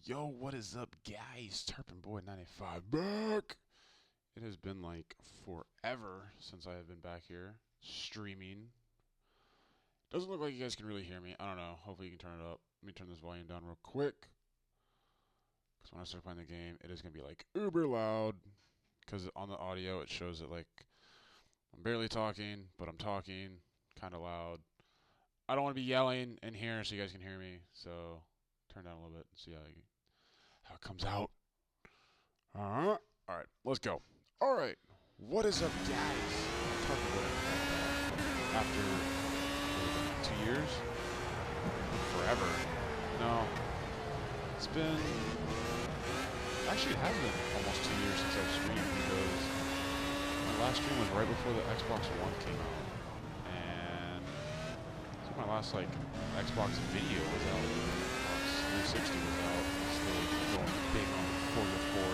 Yo, what is up, guys? Tarponboy95 back! It has been like forever since I have been back here streaming. Doesn't look like you guys can really hear me. I don't know. Hopefully you can turn it up. Let me turn this volume down real quick. Because when I start playing the game, it is going to be like uber loud. Because on the audio, it shows that like I'm barely talking, but I'm talking kind of loud. I don't want to be yelling in here so you guys can hear me. So turn down a little bit and see how it comes out. Alright, let's go. Alright, what is up, guys? After 2 years? Forever. No. It's been... Actually, it has been almost 2 years since I've streamed because my last stream was right before the Xbox One came out. And I think my last, like, Xbox video was out. Xbox 360 was out. Still going big on Forza 4.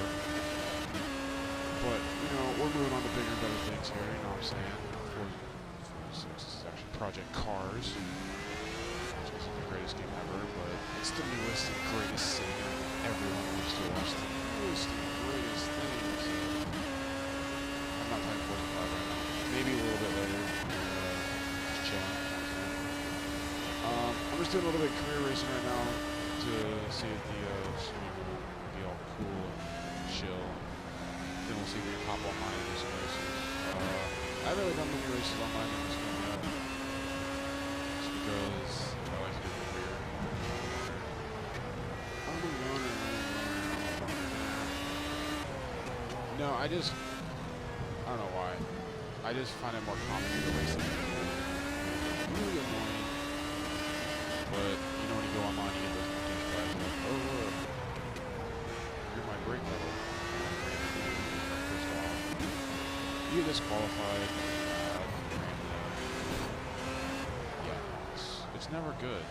But, you know, we're moving on to bigger and better things here, you know what I'm saying? Forza 6 is actually Project Cars. Which isn't the greatest game ever, but it's the newest and greatest thing. Everyone wants to watch the newest and greatest things. I'm not playing Forza 5 right now. Maybe a little bit later. Just chilling. I'm just doing a little bit of career racing right now to see if the stream will be all cool and chill. Then we'll see if we can hop online and do some races. I haven't really done many races online in this game yet. Just because I like to do the career. I'm a runner. No, I don't know why. I just find it more common to race than really annoying. But, you know, when you go online, you get those douchebags like, oh, look, you're my brake pedal. You get disqualified. Yeah, it's never good.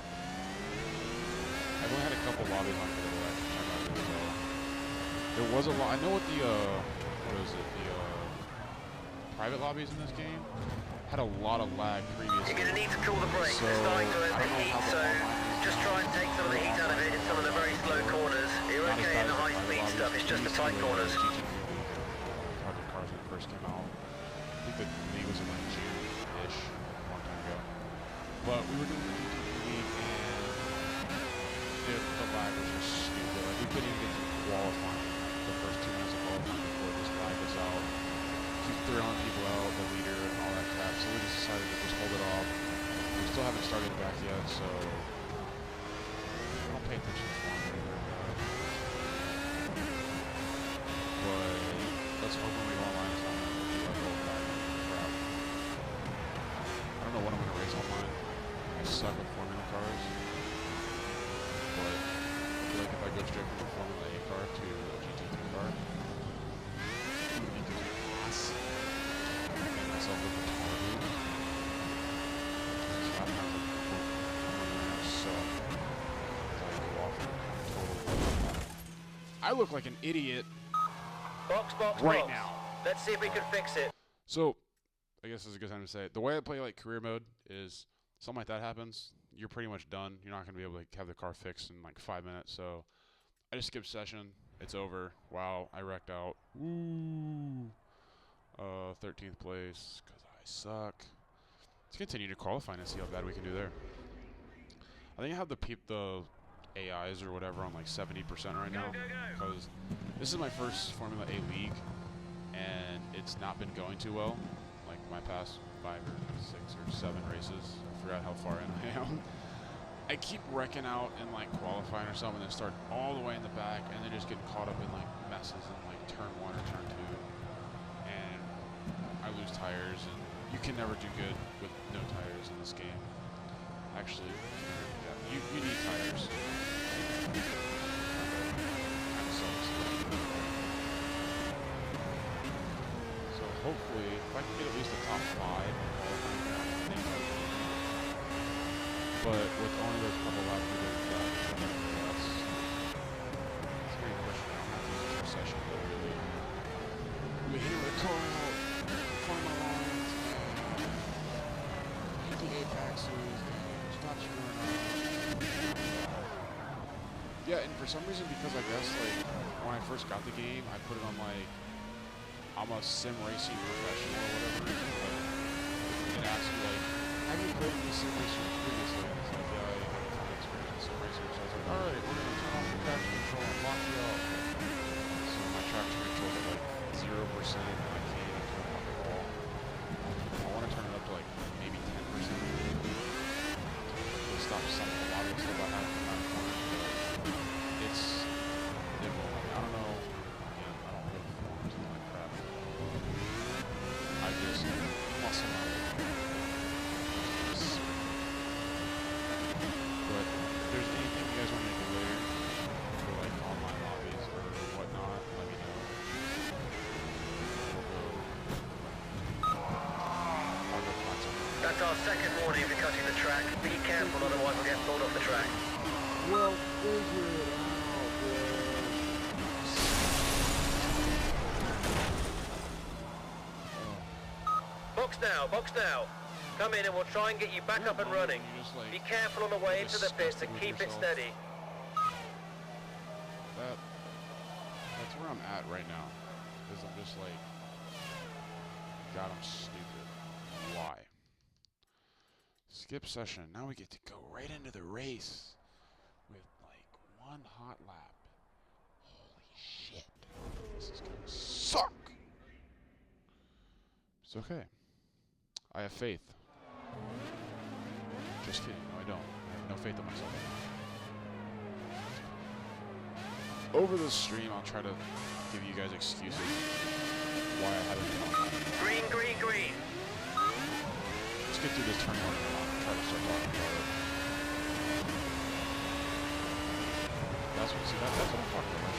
I've only had a couple lobbies on here that actually turned out really well. There was a lot. I know what the what is it? The private lobbies in this game had a lot of lag previously. You're going to need to cool the brakes. So, it's starting to overheat, so just try and take some of the heat out of it in some of the very slow corners. You're okay in the high-speed stuff, it's just the tight corners. Project Cars when it first came out. I think the league was in like June-ish, a long time ago. But we were doing the GT league, and the lag was just stupid. Like, we couldn't even get to qualifying the first 2 minutes of qualifying before this lag was out. Keep throwing people out, the leader, and all that crap. So we just decided to just hold it off. We still haven't started it back yet, so I don't pay attention to one either. But let's hope when we go online, it's not going to be like old lag crap. I don't know what I'm going to race online. I suck with Formula cars. But I feel like if I go straight from a Formula A car to a GT3 car, I'm going to be ass. And myself with the retarded. These lap times are so I look like an idiot right now. Let's see if we can fix it. So, I guess this is a good time to say it. The way I play like career mode is something like that happens, you're pretty much done. You're not going to be able to like, have the car fixed in like 5 minutes. So, I just skip session. It's over. Wow, I wrecked out. Woo! 13th place because I suck. Let's continue to qualify and see how bad we can do there. I think I have the AIs or whatever on like 70% right now because this is my first Formula A league and it's not been going too well. Like my past 5 or 6 or 7 races, I forgot how far in I am. I keep wrecking out in like qualifying or something and then start all the way in the back and then just getting caught up in like messes in like turn 1 or turn 2 and I lose tires and you can never do good with no tires in this game. Actually, yeah, you need tires. So hopefully, if I can get at least a top 5, but with only those couple laps we did that's very questionable. I'm not using this session, but we hit the car out, front of my lines, hit the apexes, stop screwing up. Yeah, and for some reason, because I guess like when I first got the game, I put it on like I'm a sim racing professional or whatever. Like, it asks you like, have you played any sim racing previously? And it's like, yeah, I have a ton of experience in sim racing. So I was like, all right, we're gonna turn off the traction control and lock you out. So my traction control is at like 0%. And I can't even turn it up at all. I want to turn it up to like maybe 10%. To stop some a lot of the stuff I have from that corner. It will. I don't know. Again, I don't really form or something like that. I just muscle my way. But if there's anything you guys want me to do later for like online lobbies or whatnot, let me know. I'll go find something. That's our second warning for cutting the track. Be careful, otherwise we'll get pulled off the track. Well, figure it out, bro. Box now. Come in and we'll try and get you back up and running. Like, be careful on the way into the pits and keep it steady. That's where I'm at right now. Because I'm just like, God, I'm stupid. Why? Skip session. Now we get to go right into the race with like one hot lap. Holy shit. This is gonna suck. It's okay. I have faith. Just kidding. No, I don't. I have no faith in myself. Over the stream, I'll try to give you guys excuses why I haven't been on. Green. Let's get through this turn one and I'll try to start talking about it. That's what I'm talking about.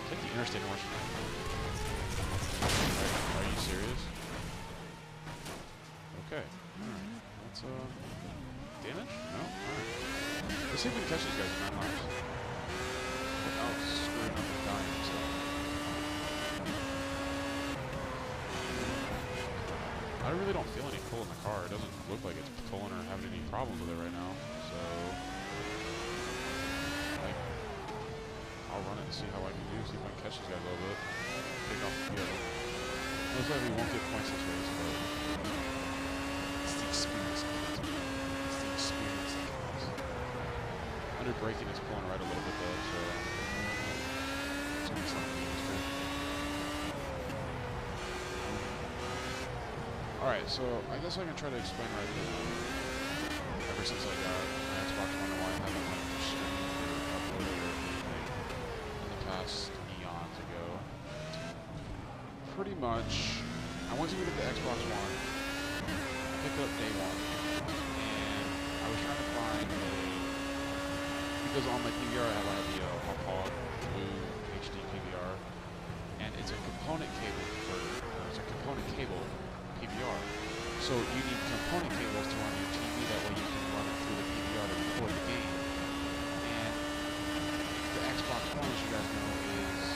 Take the interstate north. Are you serious? Okay. Alright. Let's damage? No? Alright. Let's see if we can catch these guys in 9 laps. Without screwing up and dying and stuff. I really don't feel any pull in the car. It doesn't look like it's pulling or having any problems with it right now. So like, I'll run it and see how I can do. See if I can catch these guys a little bit. Take off the field. Looks like we won't get points this race, but it's the experience. It's the experience that counts. Under braking, it's pulling right a little bit though, so it's gonna be something interesting. Alright, so I guess I can try to explain right now. Ever since I got my Xbox One and why I haven't like streamed or uploaded or anything in the past eons ago. Pretty much, I went to get the Xbox One, I picked it up day one, and I was trying to find because on my PVR I have the Hog Blue HD PVR, and it's a component cable PVR. So you need component cables to run your TV, that way you can run it through the PVR to record the game. And the Xbox One, as you guys know, is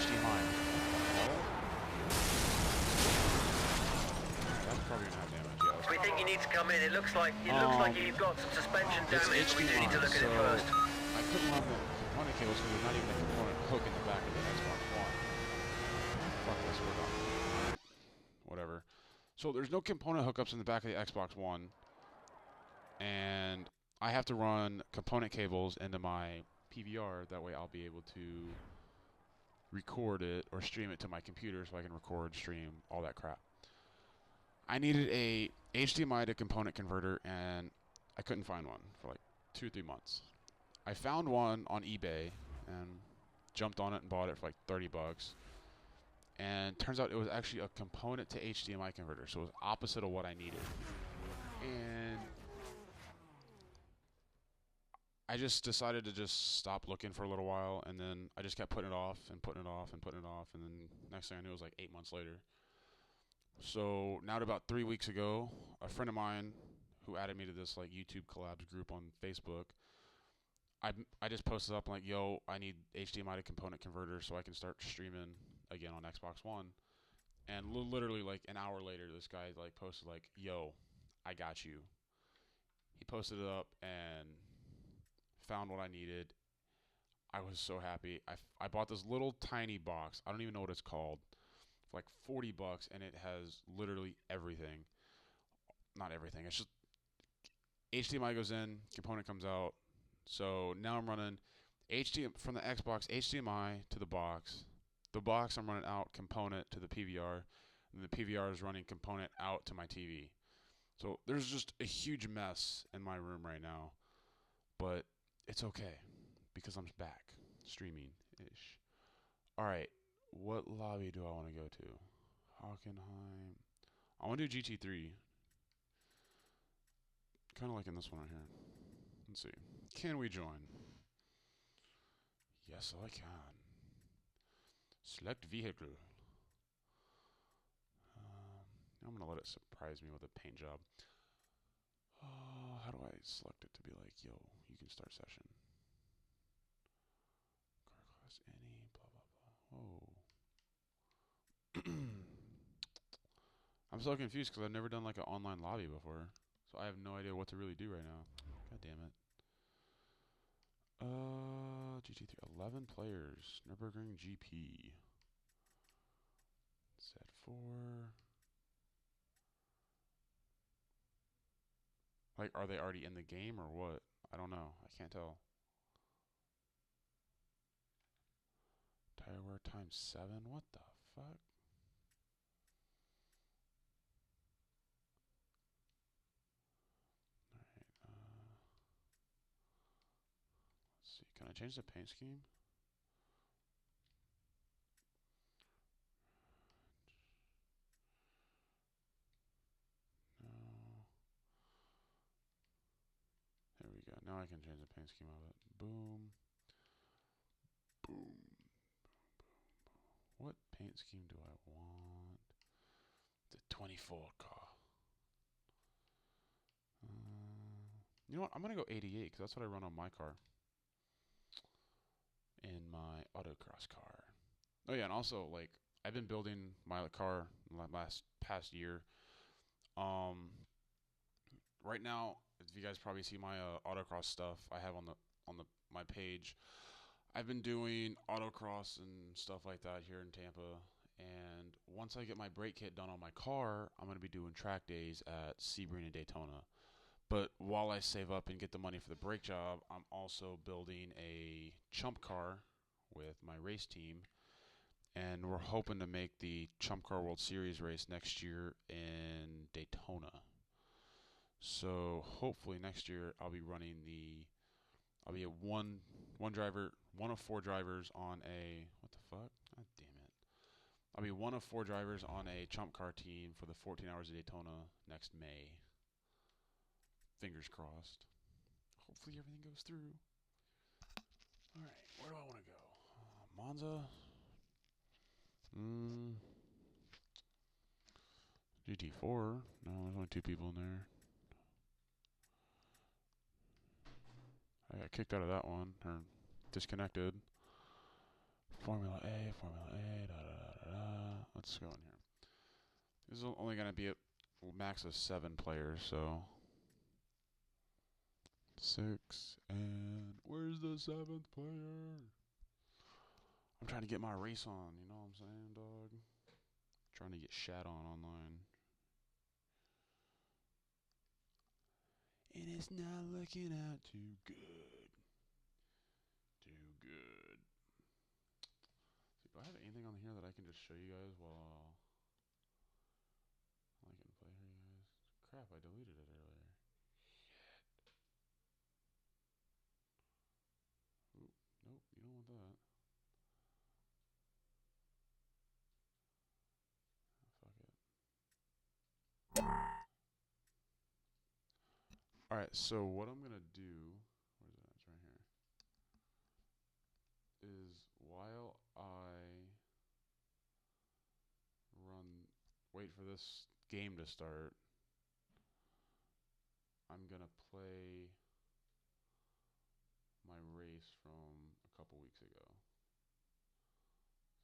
HDMI. That's probably gonna have damage, yeah. We think you need to come in. It looks like you've got some suspension damage. We do need to look at it first. I couldn't run the component cables because there's not even a component hook in the back of the Xbox One. Fuck this, we're done. Whatever. So there's no component hookups in the back of the Xbox One, and I have to run component cables into my PVR. That way I'll be able to record it or stream it to my computer so I can record, stream, all that crap. I needed a HDMI to component converter, and I couldn't find one for like 2-3 months. I found one on eBay and jumped on it and bought it for like $30. And turns out it was actually a component to HDMI converter, so it was opposite of what I needed. And I just decided to just stop looking for a little while, and then I just kept putting it off and putting it off and putting it off, and then next thing I knew it was like 8 months later. So now about 3 weeks ago, a friend of mine who added me to this like YouTube collabs group on Facebook, I just posted up like, yo, I need HDMI to component converter so I can start streaming again on Xbox One. And literally like an hour later, this guy like posted like, yo, I got you. He posted it up and found what I needed. I was so happy. I bought this little tiny box. I don't even know what it's called. For like $40, and it has literally everything. Not everything. It's just HDMI goes in, component comes out. So now I'm running HDMI from the Xbox HDMI to the box. The box I'm running out component to the PVR, and the PVR is running component out to my TV. So there's just a huge mess in my room right now, but it's okay because I'm back streaming ish. All right, what lobby do I want to go to? Hockenheim. I want to do GT3. Kind of like in this one right here. Let's see. Can we join? Yes, I can. Select vehicle. I'm going to let it surprise me with a paint job. Oh, how do I select it to be like, yo, you can start session? Car class, any, blah, blah, blah. Whoa. I'm so confused because I've never done like an online lobby before. So I have no idea what to really do right now. God damn it. GT3, 11 players. Nürburgring GP. Z4. Like, are they already in the game or what? I don't know. I can't tell. Tire wear times 7? What the fuck? Alright, let's see. Can I change the paint scheme? No. There we go. Now I can change the paint scheme of it. Boom. Boom. What paint scheme do I want? The 24 car. You know what? I'm going to go 88 because that's what I run on my car. In my autocross car. Oh, yeah, and also, like, I've been building my car past year. Right now, if you guys probably see my autocross stuff I have on my page, I've been doing autocross and stuff like that here in Tampa. And once I get my brake kit done on my car, I'm going to be doing track days at Sebring and Daytona. But while I save up and get the money for the brake job, I'm also building a chump car with my race team. And we're hoping to make the Chump Car World Series race next year in Daytona. So hopefully next year I'll be a one driver, one of four drivers on a, what the fuck? God damn it. I'll be one of four drivers on a Chump Car team for the 14 Hours of Daytona next May. Fingers crossed. Hopefully everything goes through. Alright, where do I want to go? Monza? GT4? No, there's only two people in there. I got kicked out of that one, or disconnected. Formula A, da da da da. Let's go in here. This is only going to be a max of 7 players, so 6, and where's the 7th player? I'm trying to get my race on, you know what I'm saying, dog? Trying to get shat on online. And it's not looking out too good. Too good. So do I have anything on here that I can just show you guys while I can play here, you guys? Crap, I deleted it earlier. Shit. Oop, nope, you don't want that. Fuck it. Alright, so what I'm gonna do, where's it at? It's right here, is while I wait for this game to start, I'm gonna play my race from a couple weeks ago.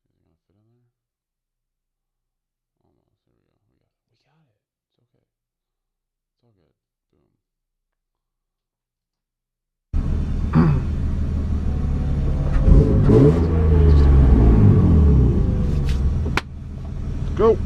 Is it gonna fit in there? Almost. There we go. We got it. We got it. It's okay. It's all Go.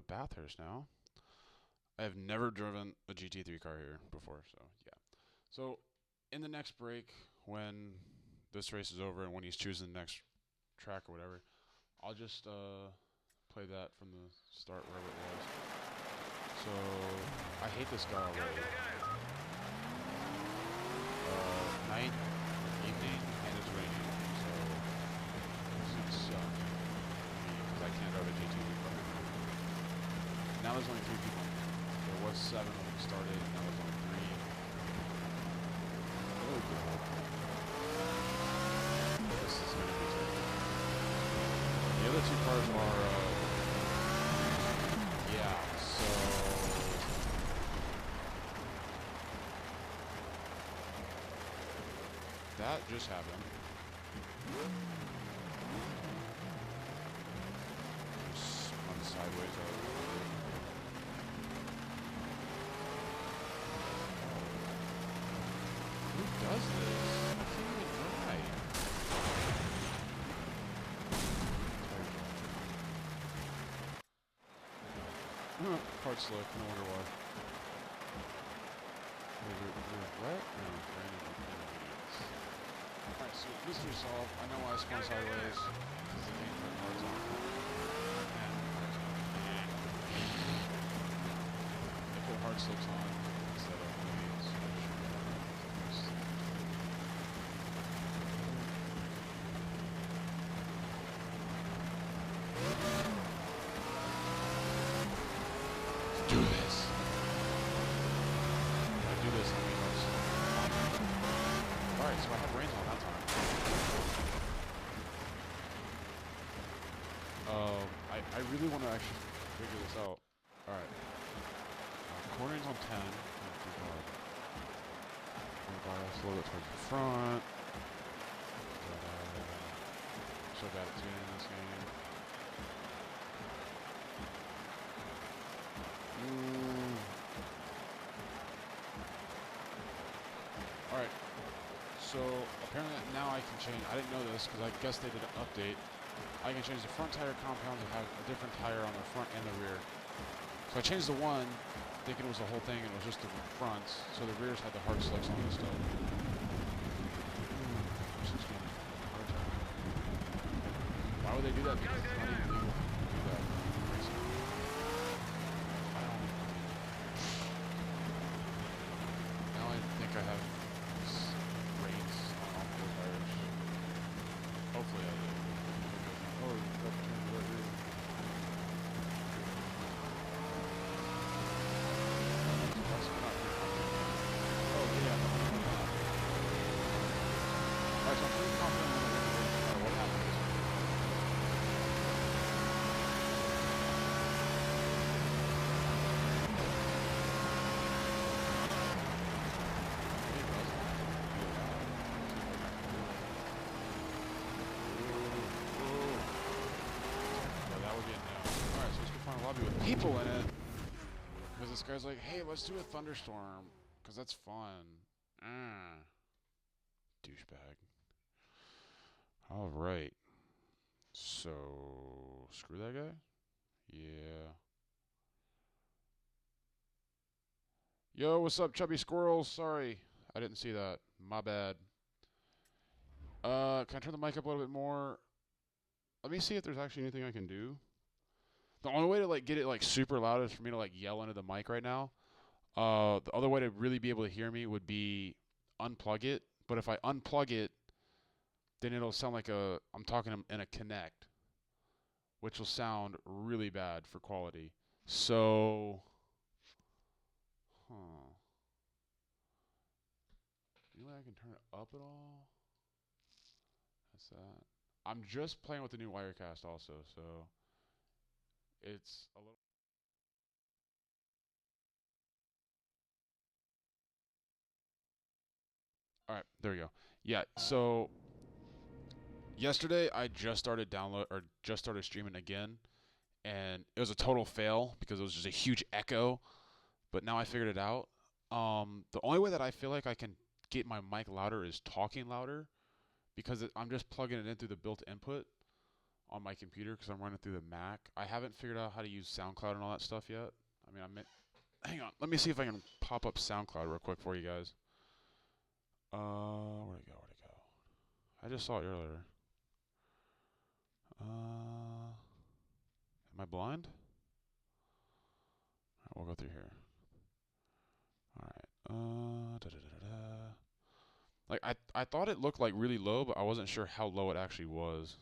Bathurst now. I have never driven a GT3 car here before, so yeah. So in the next break, when this race is over and when he's choosing the next track or whatever, I'll just play that from the start wherever it was. So I hate this guy already. Night, evening, and it's raining, so this would suck because I can't drive a GT3 car. Now there's only 3 people. There was 7 when we started, now there's only 3. Really good. This is going to be terrible. The other 2 cars are, yeah, so... that just happened. Just spun sideways over. Who does this? I can't even drive. Hard slick, no wonder why. What? No, alright, so mystery solved. I know why I spun sideways. Because the game turned cards on. And I put hard slips on instead of mediums. Do this. If I do this, I'll be hard slip. Alright, so I have range on that time. I really want to actually figure this out. Alright. Cornering's on 10. Oh, too hard. A little bit towards the front. So bad at tuning in this game. Alright. So apparently now I can change. I didn't know this because I guess they did an update. I can change the front tire compound to have a different tire on the front and the rear. So I changed the one, thinking it was the whole thing, and it was just the fronts. So the rears had the hard slicks on and stuff. Why would they do that? Because it's not even legal to do that. I don't. Now I think I have rains on all 4 tires. Hopefully I do. Oh, lobby with people in it. Because this guy's like, hey, let's do a thunderstorm. Because that's fun. Douchebag. Alright. So, screw that guy? Yeah. Yo, what's up, chubby squirrels? Sorry, I didn't see that. My bad. Can I turn the mic up a little bit more? Let me see if there's actually anything I can do. The only way to like get it like super loud is for me to like yell into the mic right now. The other way to really be able to hear me would be unplug it. But if I unplug it, then it'll sound like I'm talking in a Connect, which will sound really bad for quality. So, any way I can turn it up at all? That's that. I'm just playing with the new Wirecast also, so it's a little. All right, there we go. Yeah, so yesterday I just started streaming again, and it was a total fail because it was just a huge echo. But now I figured it out. The only way that I feel like I can get my mic louder is talking louder, because I'm just plugging it in through the built input on my computer because I'm running through the Mac. I haven't figured out how to use SoundCloud and all that stuff yet. I mean, hang on. Let me see if I can pop up SoundCloud real quick for you guys. Where'd it go? Where'd it go? I just saw it earlier. Am I blind? Alright, we'll go through here. Alright. Like, I thought it looked like really low, but I wasn't sure how low it actually was.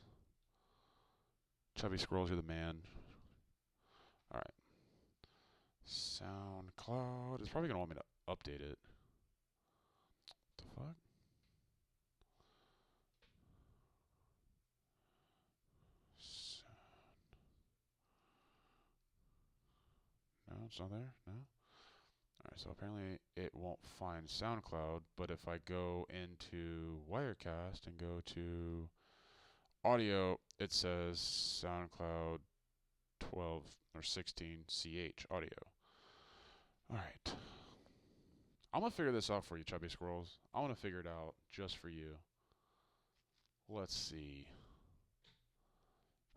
Chubby Squirrels, you're the man. Alright. SoundCloud. It's probably going to want me to update it. What the fuck? No, it's not there? No? Alright, so apparently it won't find SoundCloud, but if I go into Wirecast and go to audio, it says SoundCloud 12 or 16 CH audio. Alright. I'm going to figure this out for you, Chubby Squirrels. I want to figure it out just for you. Let's see.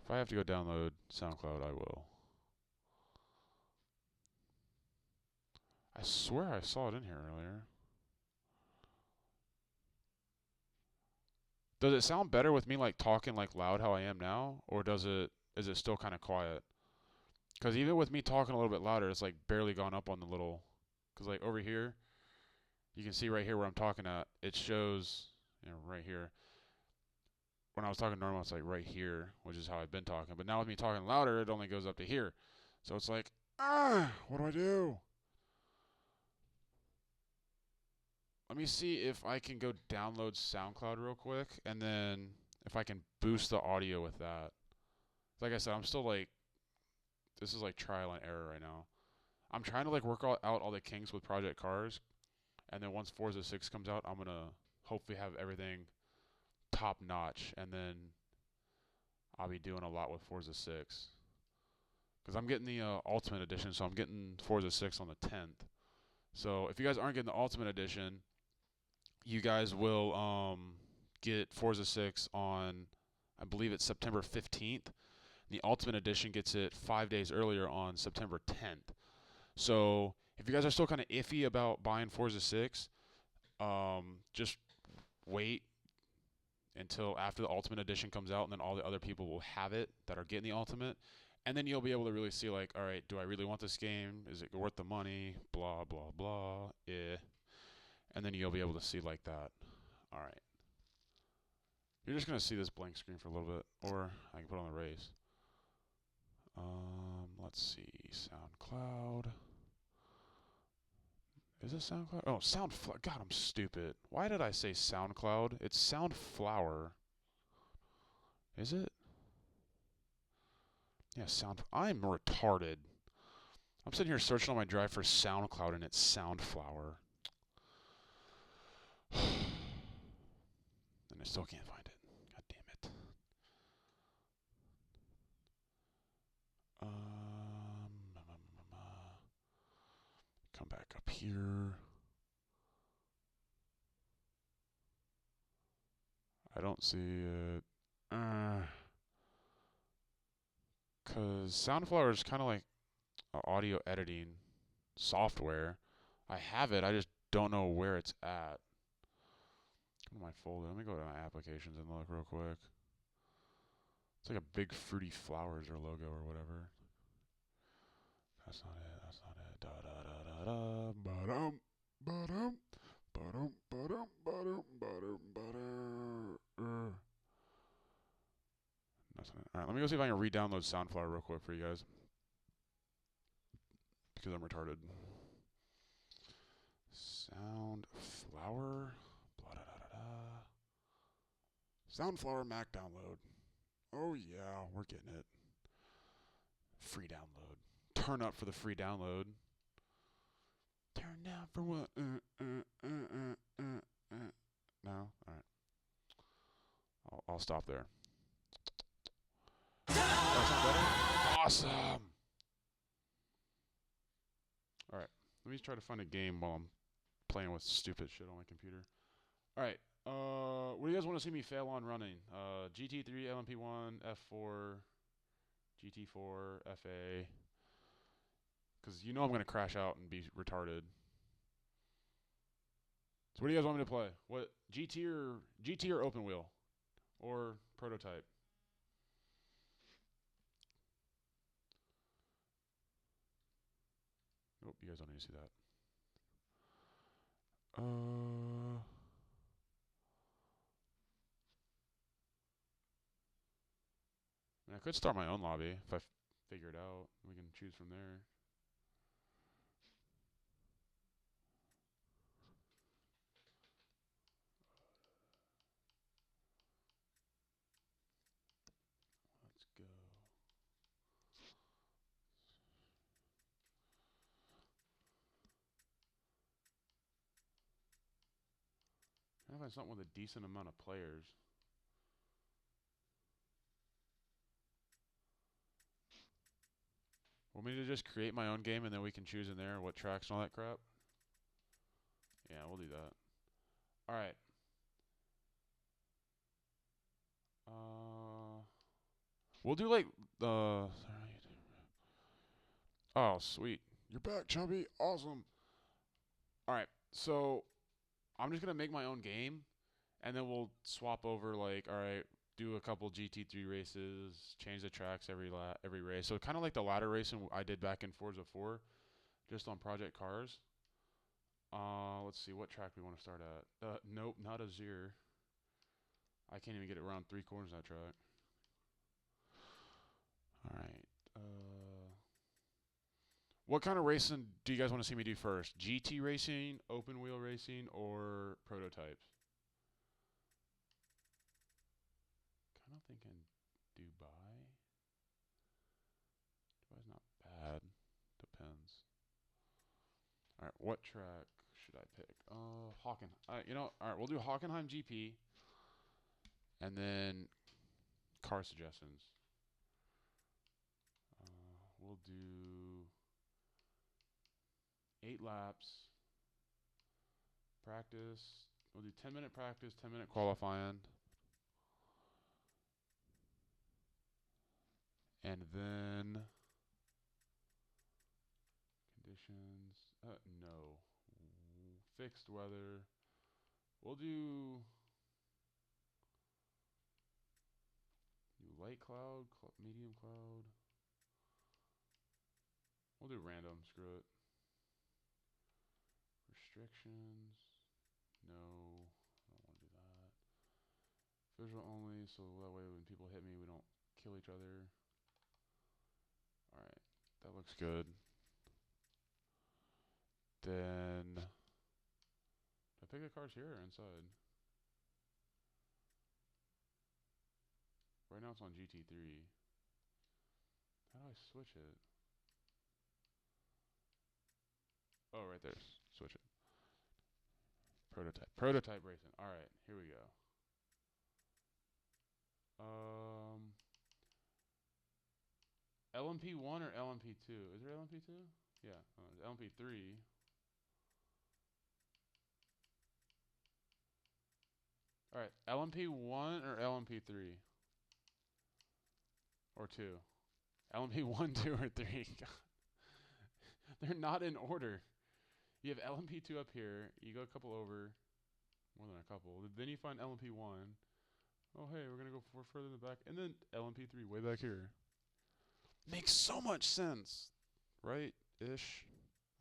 If I have to go download SoundCloud, I will. I swear I saw it in here earlier. Does it sound better with me like talking like loud how I am now, or is it still kind of quiet? Because even with me talking a little bit louder, it's like barely gone up on the little. Because like over here, you can see right here where I'm talking at. It shows, right here. When I was talking normal, it's like right here, which is how I've been talking. But now with me talking louder, it only goes up to here. So it's like, what do I do? Let me see if I can go download SoundCloud real quick, and then if I can boost the audio with that. Like I said, I'm still like, this is like trial and error right now. I'm trying to like work out all the kinks with Project Cars, and then once Forza 6 comes out, I'm gonna hopefully have everything top notch, and then I'll be doing a lot with Forza 6. Because I'm getting the Ultimate Edition, so I'm getting Forza 6 on the 10th. So if you guys aren't getting the Ultimate Edition, you guys will get Forza 6 on, I believe it's September 15th. The Ultimate Edition gets it 5 days earlier on September 10th. So if you guys are still kind of iffy about buying Forza 6, just wait until after the Ultimate Edition comes out, and then all the other people will have it that are getting the Ultimate. And then you'll be able to really see, like, all right, do I really want this game? Is it worth the money? Blah, blah, blah. And then you'll be able to see like that. All right. You're just going to see this blank screen for a little bit, or I can put on the race. Let's see. SoundCloud. Is it SoundCloud? Oh, God, I'm stupid. Why did I say SoundCloud? It's Soundflower. Is it? Yeah, I'm retarded. I'm sitting here searching on my drive for SoundCloud, and it's Soundflower. And I still can't find it. God damn it. come back up here. I don't see it. Because Soundflower is kind of like audio editing software. I have it, I just don't know where it's at. Go to my folder. Let me go to my applications and look real quick. It's like a big fruity flowers or logo or whatever. That's not it. That's not it. Da da da da da. Ba-dum. Ba-dum. Ba-dum. Ba-dum. Ba-dum. Ba-dum. Ba-dum. That's not it. All right, let me go see if I can re-download Soundflower real quick for you guys. Because I'm retarded. Soundflower. Blah, da, da, da, da. Soundflower Mac download. Oh yeah, we're getting it. Free download. Turn up for the free download. Turn down for what? No? Alright. I'll stop there. Awesome! Alright. Let me try to find a game while I'm playing with stupid shit on my computer. Alright. What do you guys want to see me fail on running? GT3, LMP1, F4, GT4, FA. Because you know I'm going to crash out and be retarded. So what do you guys want me to play? What GT or open wheel? Or prototype? Nope, you guys don't need to see that. I could start my own lobby if I figure it out. We can choose from there. Let's go. I find something with a decent amount of players. Want me to just create my own game and then we can choose in there what tracks and all that crap? Yeah, we'll do that. Alright. We'll do like the... Oh, sweet. You're back, Chubby. Awesome. Alright, so I'm just going to make my own game and then we'll swap over like, alright, do a couple GT3 races, change the tracks every race. So kind of like the ladder racing I did back in Forza 4, just on Project Cars. Let's see, what track we want to start at. Nope, not Azir. I can't even get it around 3 corners of that track. Alright. What kind of racing do you guys want to see me do first? GT racing, open wheel racing, or prototypes? Kind of thinking Dubai. Dubai's not bad. Depends. Alright, what track should I pick? Hockenheim. You know, alright, we'll do Hockenheim GP. And then car suggestions. We'll do 8 laps. Practice. We'll do 10-minute practice, 10-minute qualifying. And then conditions. No. Fixed weather. We'll do light cloud, medium cloud. We'll do random. Screw it. Restrictions. No. I don't want to do that. Visual only, so that way when people hit me, we don't kill each other. Alright. That looks good. Then... Do I pick the cars here or inside? Right now it's on GT3. How do I switch it? Oh, right there. Switch it. Prototype. Prototype racing. Alright, here we go. LMP1 or LMP2? Is there LMP2? Yeah. LMP3. All right, LMP1 or LMP3? Or 2? LMP1, 2, or 3? They're not in order. You have LMP2 up here. You go a couple over. More than a couple. Then you find LMP1. Oh, hey, we're going to go further in the back. And then LMP3 way back here. Makes so much sense. Right? Ish,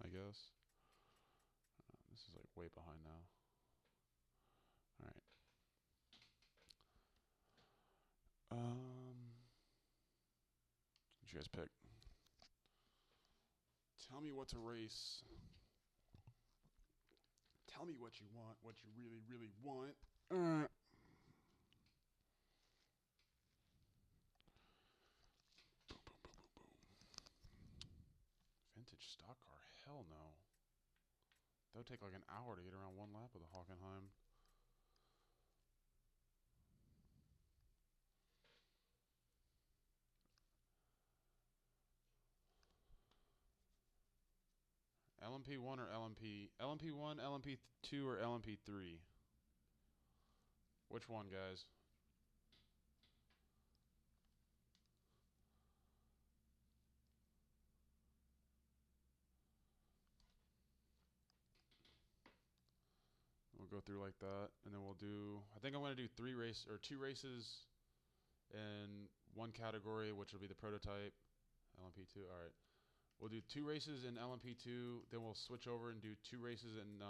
I guess. This is like way behind now. Alright. What you guys pick? Tell me what to race. Tell me what you want. What you really, really want. Vintage stock car? Hell no. That would take like an hour to get around one lap of the Hockenheim. LMP1 or LMP1, LMP2 or LMP3? Which one, guys? We'll go through like that, and then we'll do, I think I'm going to do 2 races in one category, which will be the prototype, LMP2. All right. We'll do 2 races in LMP2, then we'll switch over and do 2 races in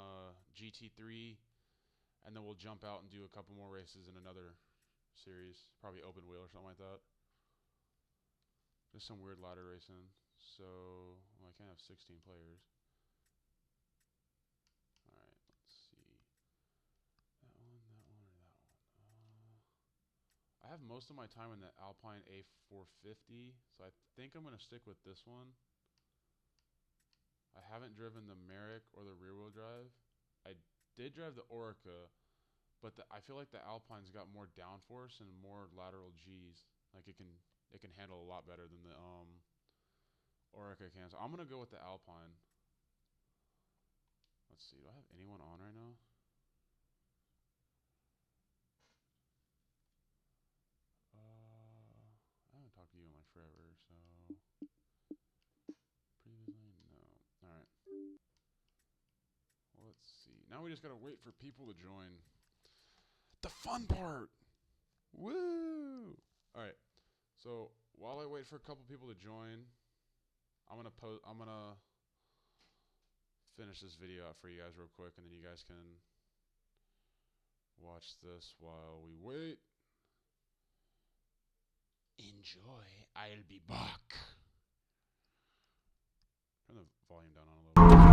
GT3, and then we'll jump out and do a couple more races in another series, probably open wheel or something like that. Just some weird ladder racing. So, well, I can't have 16 players. All right, let's see. That one, or that one. I have most of my time in the Alpine A450, so I think I'm going to stick with this one. I haven't driven the Merrick or the rear-wheel drive. I did drive the Orica, but I feel like the Alpine's got more downforce and more lateral G's. Like it can handle a lot better than the Orica can. So I'm gonna go with the Alpine. Let's see. Do I have anyone on right now? I haven't talked to you in like forever, so previously no. All right. Let's see. Now we just gotta wait for people to join. The fun part. Woo! All right. So while I wait for a couple people to join, I'm gonna finish this video out for you guys real quick, and then you guys can watch this while we wait. Enjoy. I'll be back. Turn the volume down on a little bit.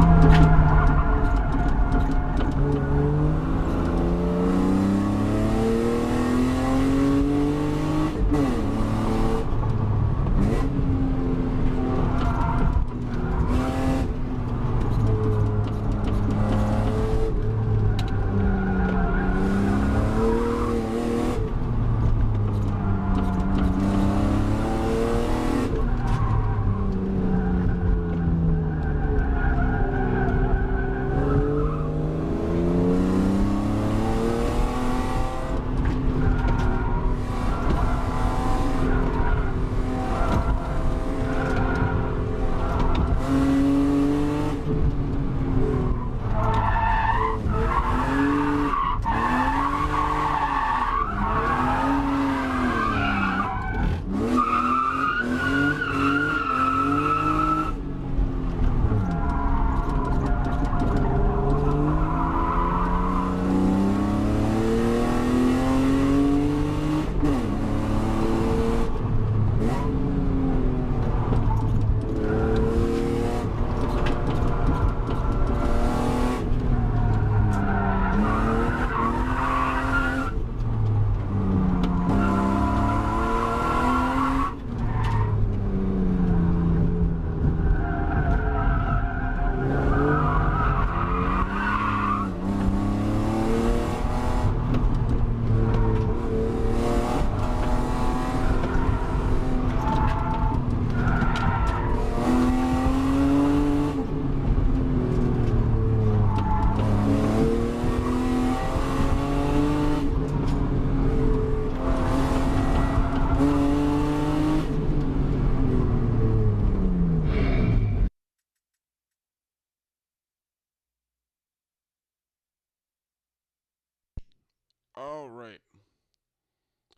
All right.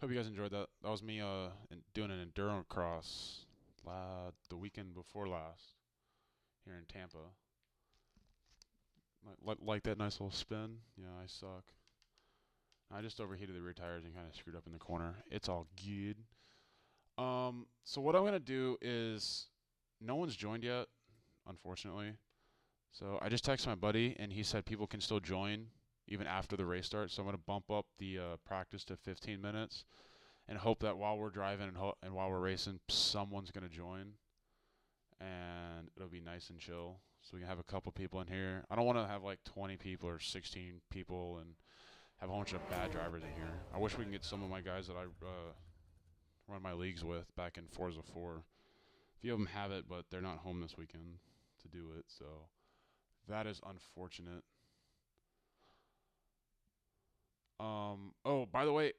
Hope you guys enjoyed that. That was me doing an endurance cross the weekend before last here in Tampa. Like that nice little spin? Yeah, I suck. I just overheated the rear tires and kind of screwed up in the corner. It's all good. So what I'm gonna do is, no one's joined yet, unfortunately. So I just texted my buddy, and he said people can still join even after the race starts. So I'm gonna bump up the practice to 15 minutes, and hope that while we're driving and while we're racing, someone's gonna join, and it'll be nice and chill. So we can have a couple people in here. I don't want to have like 20 people or 16 people and have a bunch of bad drivers in here. I wish we can get some of my guys that I run my leagues with back in Forza 4. A few of them have it, but they're not home this weekend to do it, so that is unfortunate. Oh, by the way,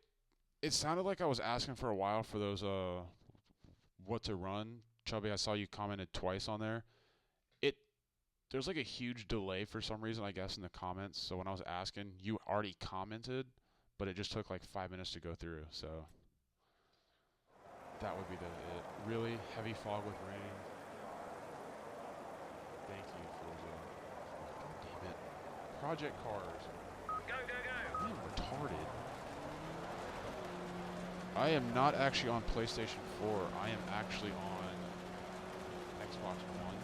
it sounded like I was asking for a while for those what to run. Chubby, I saw you commented twice on there. There's like a huge delay for some reason, I guess, in the comments. So when I was asking, you already commented, but it just took like 5 minutes to go through. So that would be it. Really heavy fog with rain. Thank you, Forza. God damn it. Project cars. Go, go, go! I am retarded. I am not actually on PlayStation 4. I am actually on Xbox One.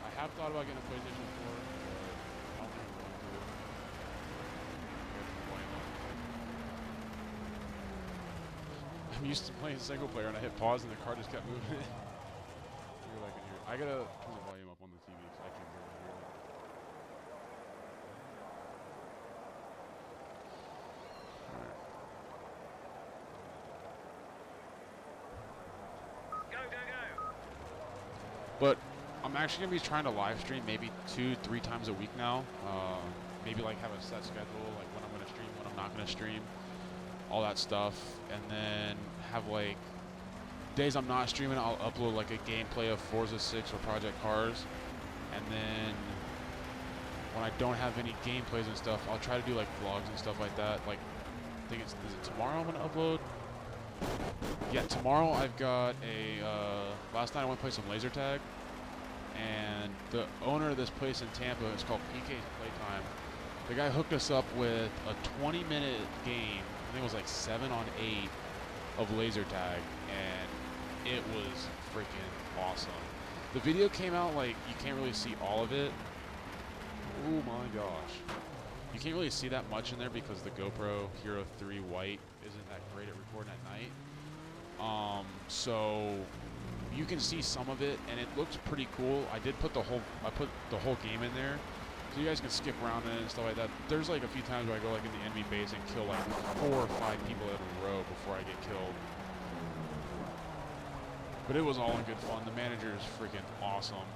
I have thought about getting a PlayStation 4, but I don't think I'm going to. I'm used to playing single player, and I hit pause, and the car just kept moving. You're like, I gotta turn the volume up on the TV because I can barely hear it. Go, go, go! But I'm actually gonna be trying to live stream maybe 2-3 times a week now. Maybe like have a set schedule, like when I'm gonna stream, when I'm not gonna stream, all that stuff, and then have like days I'm not streaming, I'll upload like a gameplay of Forza 6 or Project Cars, and then when I don't have any gameplays and stuff, I'll try to do like vlogs and stuff like that. Like, I think is it tomorrow I'm gonna upload? Yeah, tomorrow I've got a. Last night I went to play some laser tag, and the owner of this place in Tampa is called PK's Playtime. The guy hooked us up with a 20-minute game. I think it was like 7 on 8 of laser tag, and it was freaking awesome. The video came out like you can't really see all of it. Oh my gosh. You can't really see that much in there because the GoPro Hero 3 White isn't that great at recording at night. So you can see some of it, and it looks pretty cool. I put the whole game in there, so you guys can skip around in it and stuff like that. There's like a few times where I go like in the enemy base and kill like 4 or 5 people in a row before I get killed. But it was all in good fun. The manager is freaking awesome.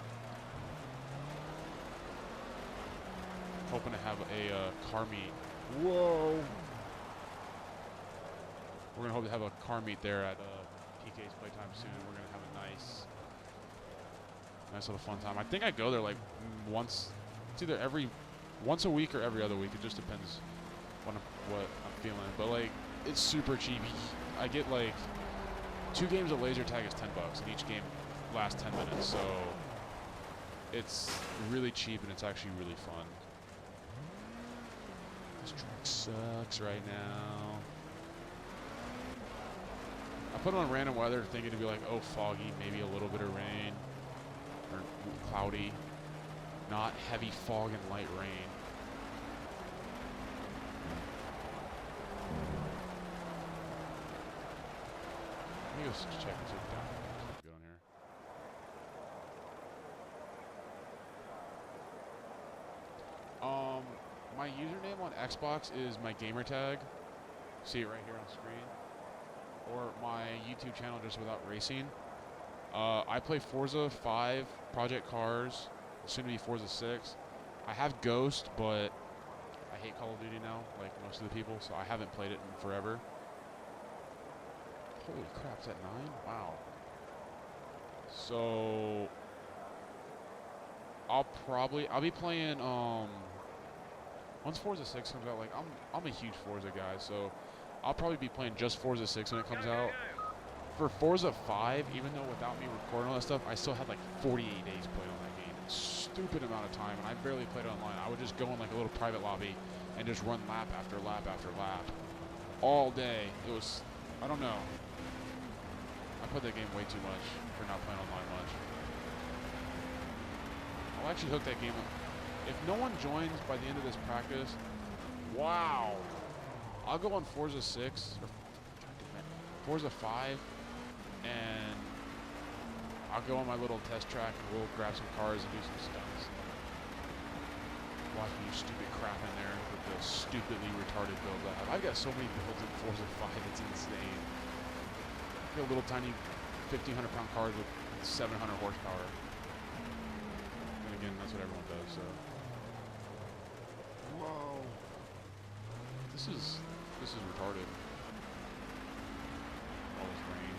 Hoping to have a car meet. Whoa! We're gonna hope to have a car meet there at PK's Playtime soon. We're gonna have a nice little fun time. I think I go there like once. It's either once a week or every other week. It just depends what I'm feeling. But like, it's super cheap. I get like 2 games of laser tag is $10, and each game lasts 10 minutes. So it's really cheap, and it's actually really fun. This track sucks right now. I put on random weather thinking it'd be like, oh, foggy, maybe a little bit of rain, or cloudy, not heavy fog and light rain. Let me go check and see if down looks good on here. My username on Xbox is my gamer tag. See it right here on screen. Or my YouTube channel just without racing. I play Forza 5, Project Cars, soon to be Forza 6. I have Ghost, but I hate Call of Duty now, like most of the people, so I haven't played it in forever. Holy crap, it's at 9? Wow. So I'll be playing once Forza 6 comes out, like I'm a huge Forza guy, so I'll probably be playing just Forza 6 when it comes out. For Forza 5, even though without me recording all that stuff, I still had like 48 days played on that game. Stupid amount of time, and I barely played it online. I would just go in like a little private lobby and just run lap after lap after lap all day. It was, I don't know. I played that game way too much for not playing online much. I'll actually hook that game up. If no one joins by the end of this practice, wow. I'll go on Forza 6, or Forza 5, and I'll go on my little test track and we'll grab some cars and do some stunts. Watch me use stupid crap in there with the stupidly retarded builds I have. I've got so many builds in Forza 5, it's insane. I've got little tiny 1,500 pound cars with 700 horsepower. And again, that's what everyone does, so. Whoa. This is retarded. All this rain.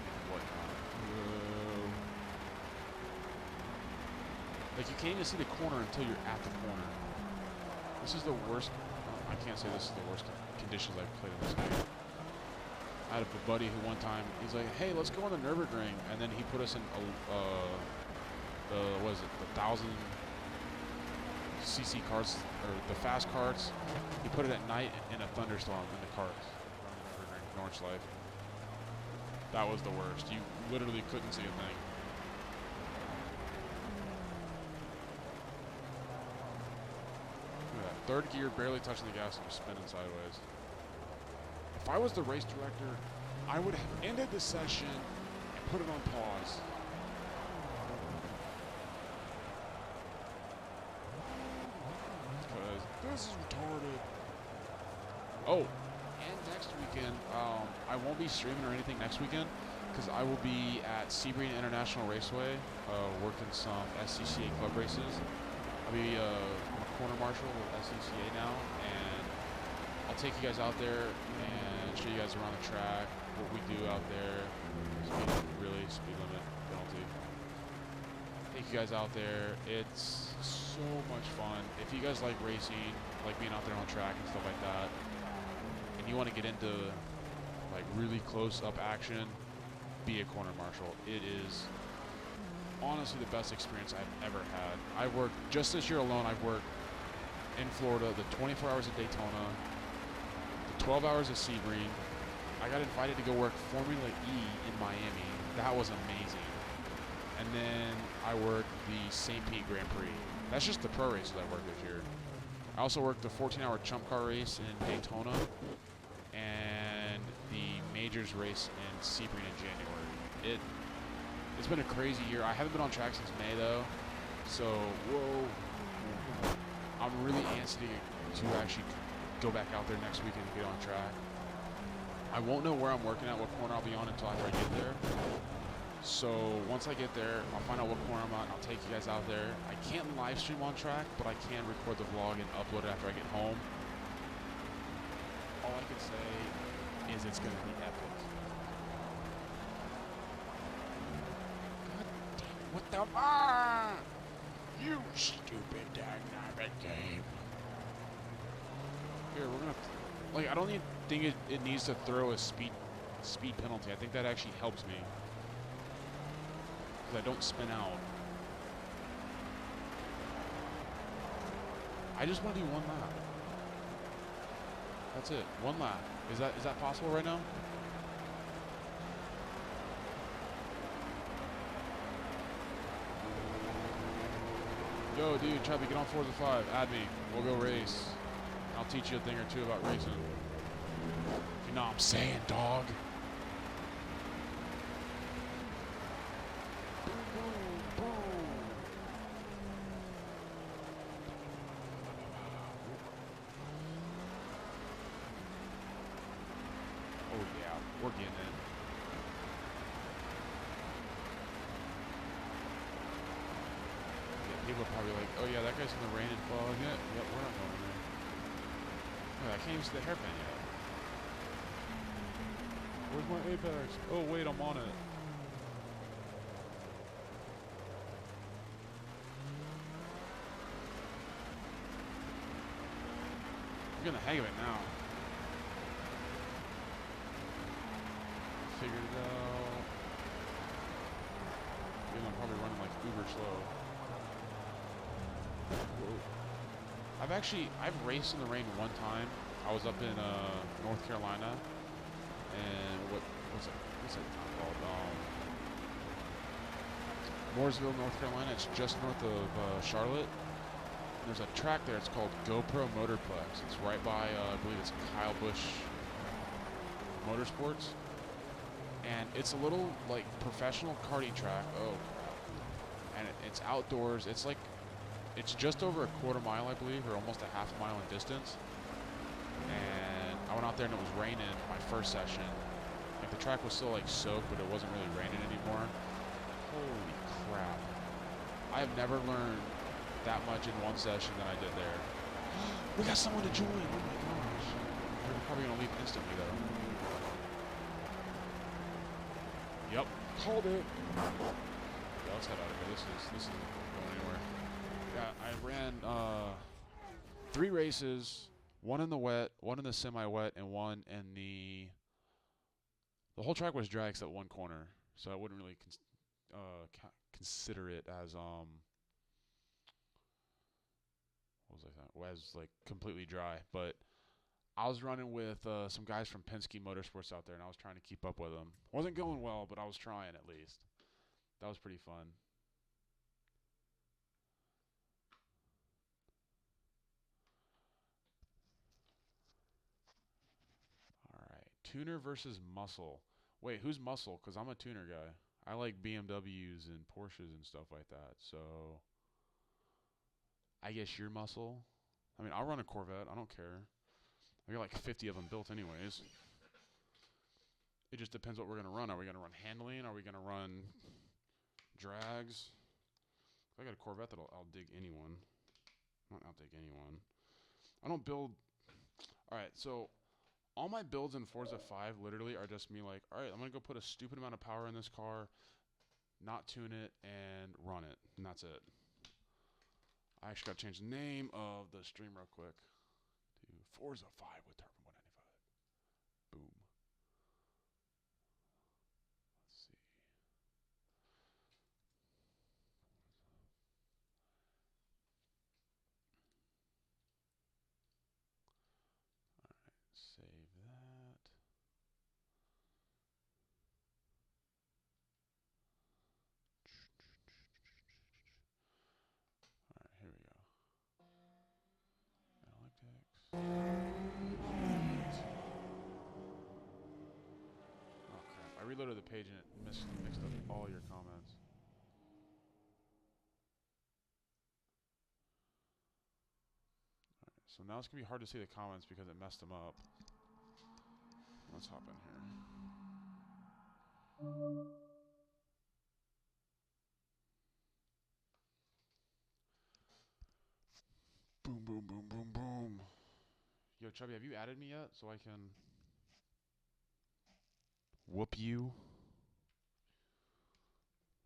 And whatnot. Whoa. Like, you can't even see the corner until you're at the corner. This is the worst. I can't say this is the worst conditions I've played in this game. I had a buddy who one time, he's like, hey, let's go on the Nürburgring. And then he put us in, what is it, the 1,000cc carts, or the fast carts. He put it at night in a thunderstorm in the carts. Nordschleife. That was the worst. You literally couldn't see a thing. Look at that. Third gear, barely touching the gas and just spinning sideways. If I was the race director, I would have ended the session and put it on pause. Because this is retarded. Oh, and next weekend, I won't be streaming or anything next weekend because I will be at Sebring International Raceway working some SCCA club races. I'm a corner marshal with SCCA now, and I'll take you guys out there and show you guys around the track, what we do out there. Speed limit penalty. Take you guys out there. It's so much fun. If you guys like racing, like being out there on track and stuff like that, and you want to get into like really close up action, be a corner marshal. It is honestly the best experience I've ever had. I worked, just this year alone, I've worked in Florida the 24 hours of Daytona, the 12 hours of Sebring. I got invited to go work Formula E in Miami. That was amazing. And then I worked the St. Pete Grand Prix. That's just the pro races I worked this year. I also worked the 14-hour chump car race in Daytona and the majors race in Sebring in January. It's been a crazy year. I haven't been on track since May though, so whoa. I'm really antsy to actually go back out there next weekend and get on track. I won't know where I'm working at, what corner I'll be on until after I get there. So once I get there, I'll find out what corner I'm on. I'll take you guys out there. I can't live stream on track, but I can record the vlog and upload it after I get home. All I can say is it's going to be epic. God damn, what the you stupid dynamic game. Here, we're going to, like, I don't even think it needs to throw a speed penalty. I think that actually helps me. I don't spin out. I just want to do one lap. That's it. One lap. Is that possible right now? Yo, dude, Chubby, get on Forza 5. Add me. We'll go race. I'll teach you a thing or two about racing. You know what I'm saying, dog? Oh yeah, we're getting it. Yeah, people are probably like, oh yeah, that guy's in the rain and fog. Yeah, yep, we're not going there. Oh, I can't even see the hairpin yet. Where's my apex? Oh wait, I'm on it. getting the hang of it now. Figured it out. Again, I'm probably running like uber slow. I've raced in the rain one time. I was up in North Carolina, and what's that town called? Mooresville, North Carolina. It's just north of Charlotte. There's a track there. It's called GoPro Motorplex. It's right by, I believe it's Kyle Busch Motorsports, and it's a little like professional karting track. Oh crap! And it's outdoors. It's just over a quarter mile, I believe, or almost a half mile in distance. And I went out there and it was raining my first session. Like the track was still like soaked, but it wasn't really raining anymore. Holy crap. I have never learned that much in one session than I did there. We got someone to join! Oh my gosh. They're probably going to leave instantly though. Yep. Called it. Yeah, let's head out of here. This isn't going anywhere. Yeah, I ran 3 races, 1 in the wet, 1 in the semi-wet, and 1 in the whole track was dry except one corner, so I wouldn't really consider it as what was I saying? As like completely dry. But I was running with some guys from Penske Motorsports out there, and I was trying to keep up with them. Wasn't going well, but I was trying at least. That was pretty fun. All right, tuner versus muscle. Wait, who's muscle? Because I'm a tuner guy. I like BMWs and Porsches and stuff like that. So I guess you're muscle. I mean, I'll run a Corvette. I don't care. I got like 50 of them built anyways. It just depends what we're going to run. Are we going to run handling? Are we going to run drags? If I got a Corvette that'll outdig anyone. Not outdig anyone. I don't build... Alright, so all my builds in Forza 5 literally are just me like, alright, I'm going to go put a stupid amount of power in this car, not tune it, and run it. And that's it. I actually got to change the name of the stream real quick to Forza 5 with Tarponboy95. Boom. Let's see. Save that. Alright, here we go. Analytics. Oh crap. I reloaded the page and it mixed up all your comments. Alright, so now it's going to be hard to see the comments because it messed them up. Let's hop in here. Boom, boom, boom, boom, boom. Yo, Chubby, have you added me yet so I can whoop you?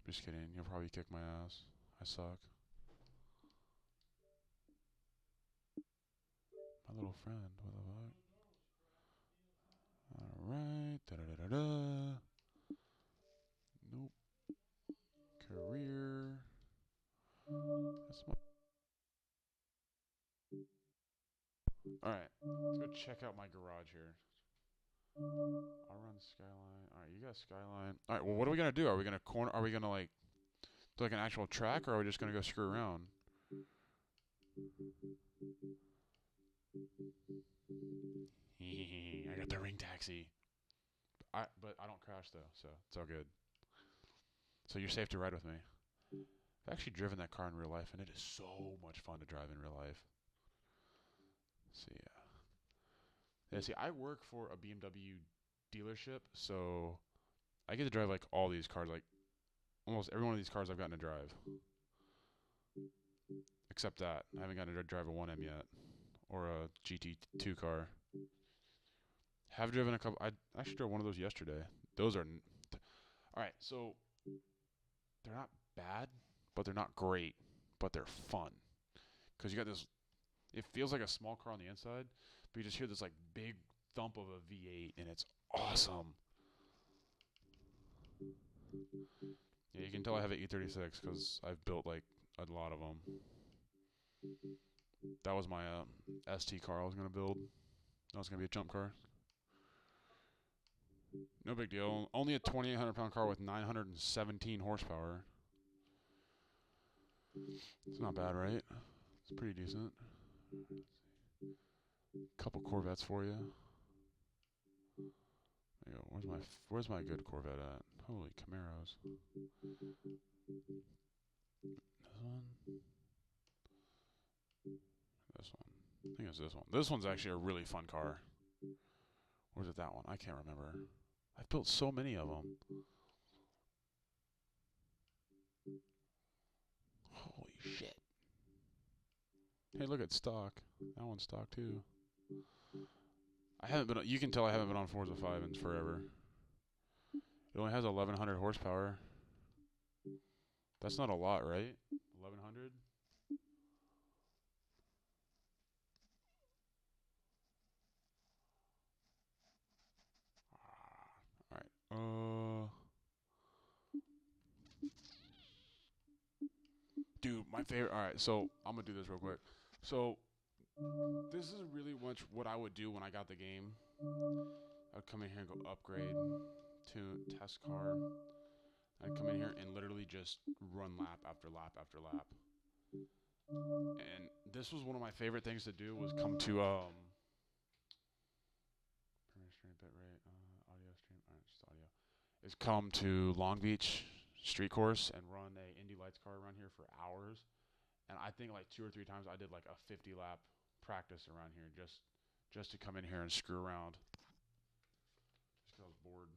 Just kidding. You'll probably kick my ass. I suck. My little friend. What the fuck? Alright. Da-da-da-da-da. Nope. Career. That's my... Alright. Let's go check out my garage here. I'll run Skyline. Alright, you got Skyline. Alright, well, what are we going to do? Are we going to corner... Are we going to, like, do, like, an actual track, or are we just going to go screw around? I got the ring taxi. But I don't crash, though, so it's all good. So you're safe to ride with me. I've actually driven that car in real life, and it is so much fun to drive in real life. See, yeah, see, I work for a BMW dealership, so I get to drive, like, all these cars. Like, almost every one of these cars I've gotten to drive. Except that. I haven't gotten to drive a 1M yet. Or a GT2 car. Have driven a couple. I actually drove one of those yesterday. Those are... Alright, so... They're not bad, but they're not great. But they're fun. Because you got this... It feels like a small car on the inside, But you just hear this like big thump of a V8, and it's awesome. Yeah, you can tell I have an E36 because I've built like a lot of them. That was my ST car I was gonna build. That was gonna be a jump car. No big deal. Only a 2,800 pound car with 917 horsepower. It's not bad, right? It's pretty decent. Couple Corvettes for you. There you go. Where's my good Corvette at? Holy Camaros. This one. This one. I think it's this one. This one's actually a really fun car. Or is it that one? I can't remember. I've built so many of them. Holy shit. Hey, look at stock. That one's stock too. I haven't been. You can tell I haven't been on Forza 5 in forever. It only has 1,100 horsepower. That's not a lot, right? 1,100. All right. Dude, my favorite. All right, so I'm gonna do this real quick. So this is really much what I would do when I got the game. I'd come in here and go upgrade to test car. I'd come in here and literally just run lap after lap after lap. And this was one of my favorite things to do, was come to permanent stream bitrate, audio stream, just audio. Is come to Long Beach street course and run a Indy Lights car around here for hours. And I think like 2 or 3 times I did like a 50 lap practice around here just to come in here and screw around. Just 'cause I was bored.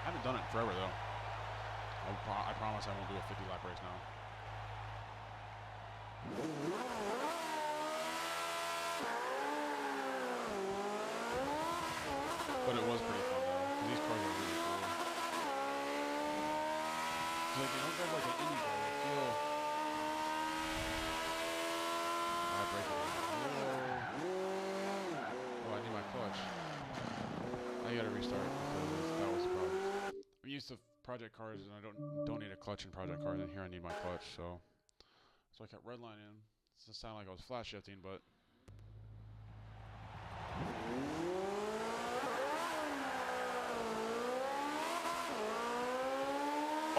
I haven't done it forever though. I promise I won't do a 50 lap race now. But it was pretty fun though, because these cars are really cool. Like, they don't drive like an Indy car, they feel... I break it in. Oh, I need my clutch. I gotta restart because that was the problem. I'm used to project cars and I don't need a clutch in project cars, and here I need my clutch, so I kept redlining. It doesn't sound like I was flash shifting, but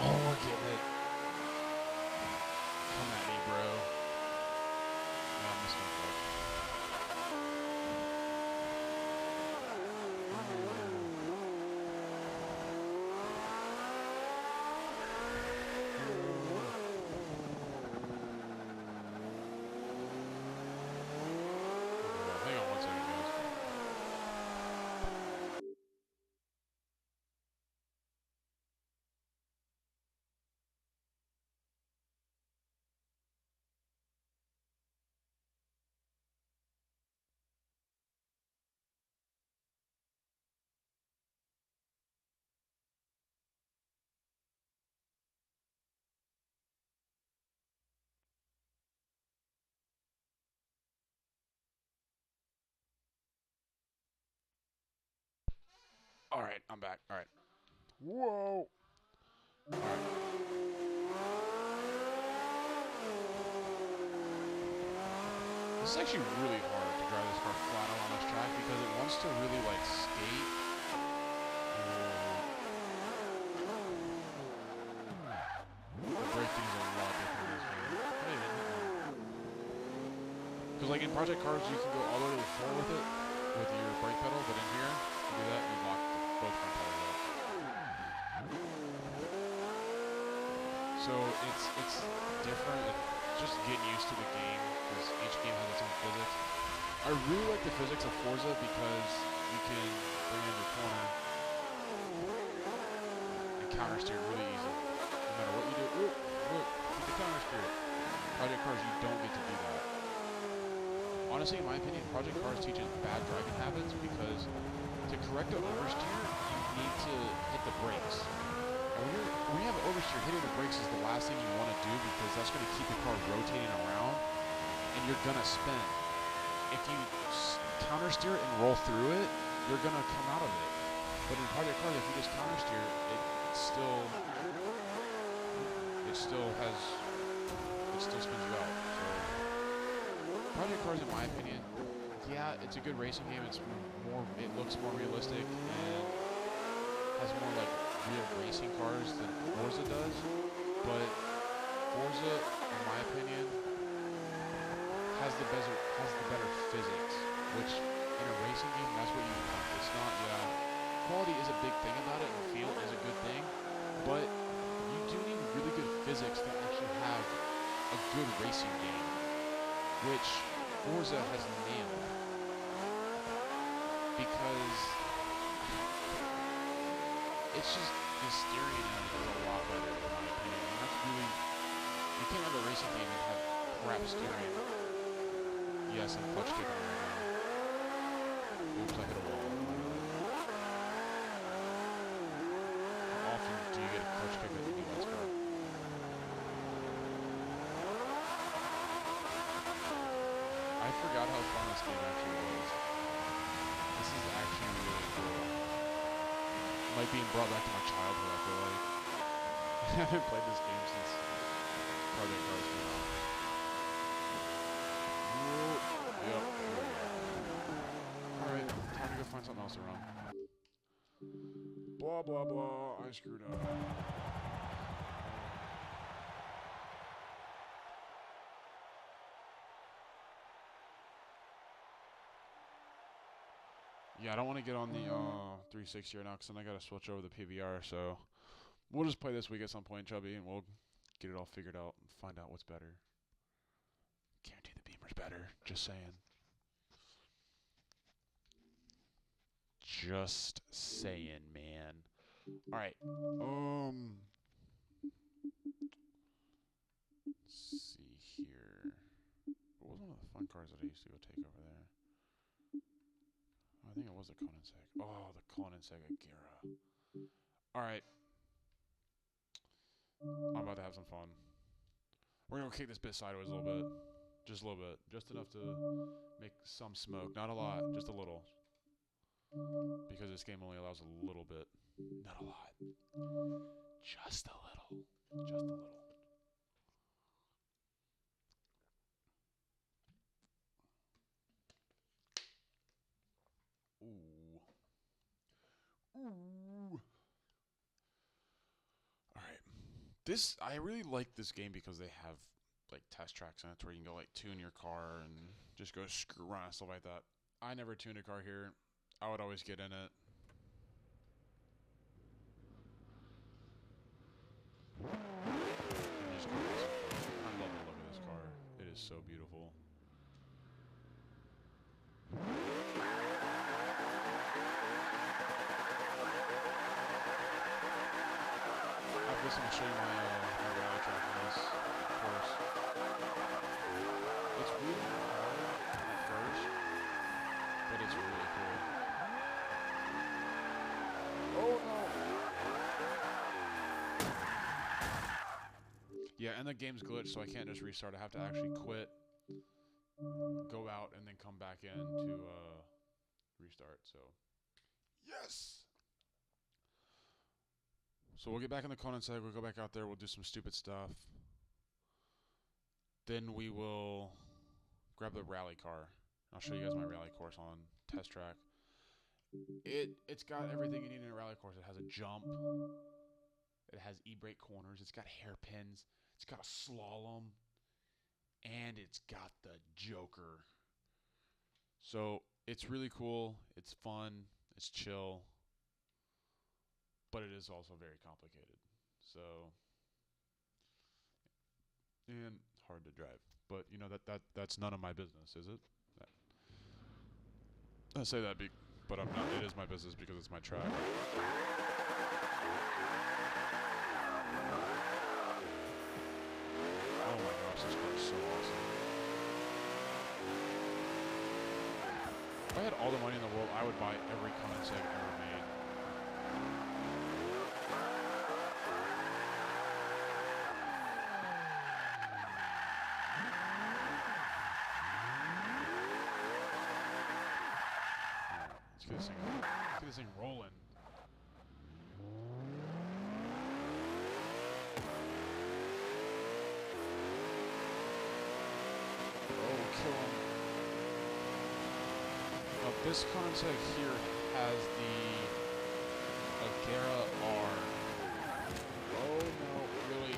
oh, we're getting it. Come at me, bro. No, I missed my clutch. Hang on one second, guys. All right, I'm back. All right. Whoa. All right. This is actually really hard to drive this car flat out on this track because it wants to really like skate. The braking is a lot different in this game. Because like in project cars, you can go all the way to the floor with it, with your brake pedal, but in here, you do that, you lock both front pedals up. So it's different. It's just getting used to the game because each game has its own physics. I really like the physics of Forza because you can bring in your corner and counter steer really easy. No matter what you do, look, you can counter steer. Project cars, you don't get to do that. Honestly, in my opinion, Project Cars teaches bad driving habits because to correct an oversteer, you need to hit the brakes. And when you have an oversteer, you're hitting the brakes is the last thing you want to do because that's going to keep the car rotating around and you're going to spin. If you counter steer and roll through it, you're going to come out of it. But in Project Cars, if you just counter steer, it still spins you out. So Project Cars, in my opinion, yeah, it's a good racing game. It looks more realistic and has more like real racing cars than Forza does. But Forza, in my opinion, has the better physics, which in a racing game, that's what you want. It's not, quality is a big thing about it, and feel is a good thing, but you do need really good physics to actually have a good racing game, which Forza has nailed. Because it's just the steering is a lot better, in my opinion, and that's really, you can't have a racing game and have crap steering. Yes, I'm clutch kicking right now. Oops, I hit a wall. How often do you get a clutch kick at the U.S. car? I forgot how fun this game actually was. This is actually really cool. Like being brought back to my childhood, I feel like. I haven't played this game since Project Cars came out. Yep. Alright, time to go find something else to run. Blah, blah, blah. I screwed up. Yeah, I don't want to get on the 360 right now because then I got to switch over the PVR. So we'll just play this week at some point, Chubby, and we'll get it all figured out and find out what's better. Guarantee the Beamer's better. Just saying. Just saying, man. All right. Let's see here. What was one of the fun cars that I used to go take over there? I think it was the Koenigsegg. Oh, the Koenigsegg Agera. All right. I'm about to have some fun. We're going to kick this bit sideways a little bit. Just a little bit. Just enough to make some smoke. Not a lot. Just a little. Because this game only allows a little bit. Not a lot. Just a little. Just a little. Ooh. Ooh. Alright. I really like this game because they have like test tracks in it where you can go like tune your car and just go screw around and stuff like that. I never tuned a car here. I would always get in it. I love the look of this car. It is so beautiful. After this, I'm going to show you my rally track for this course. It's really hard at first, but it's really cool. Oh no! Yeah, and the game's glitched, so I can't just restart. I have to actually quit, go out, and then come back in to restart. So, yes! So we'll get back in the Koenigsegg, we'll go back out there, we'll do some stupid stuff. Then we will grab the rally car. I'll show you guys my rally course on test track. It's got everything you need in a rally course. It has a jump. It has e-brake corners. It's got hairpins. It's got a slalom. And it's got the Joker. So it's really cool. It's fun. It's chill. But it is also very complicated. So, and hard to drive. But you know that's none of my business, is it? I say that, but I'm not. It is my business because it's my track. Oh my gosh, this car is so awesome. If I had all the money in the world, I would buy every Koenigsegg ever made. Let's get this thing rolling. Oh, kill him. Now this concept here has the Agera R. Oh no, really?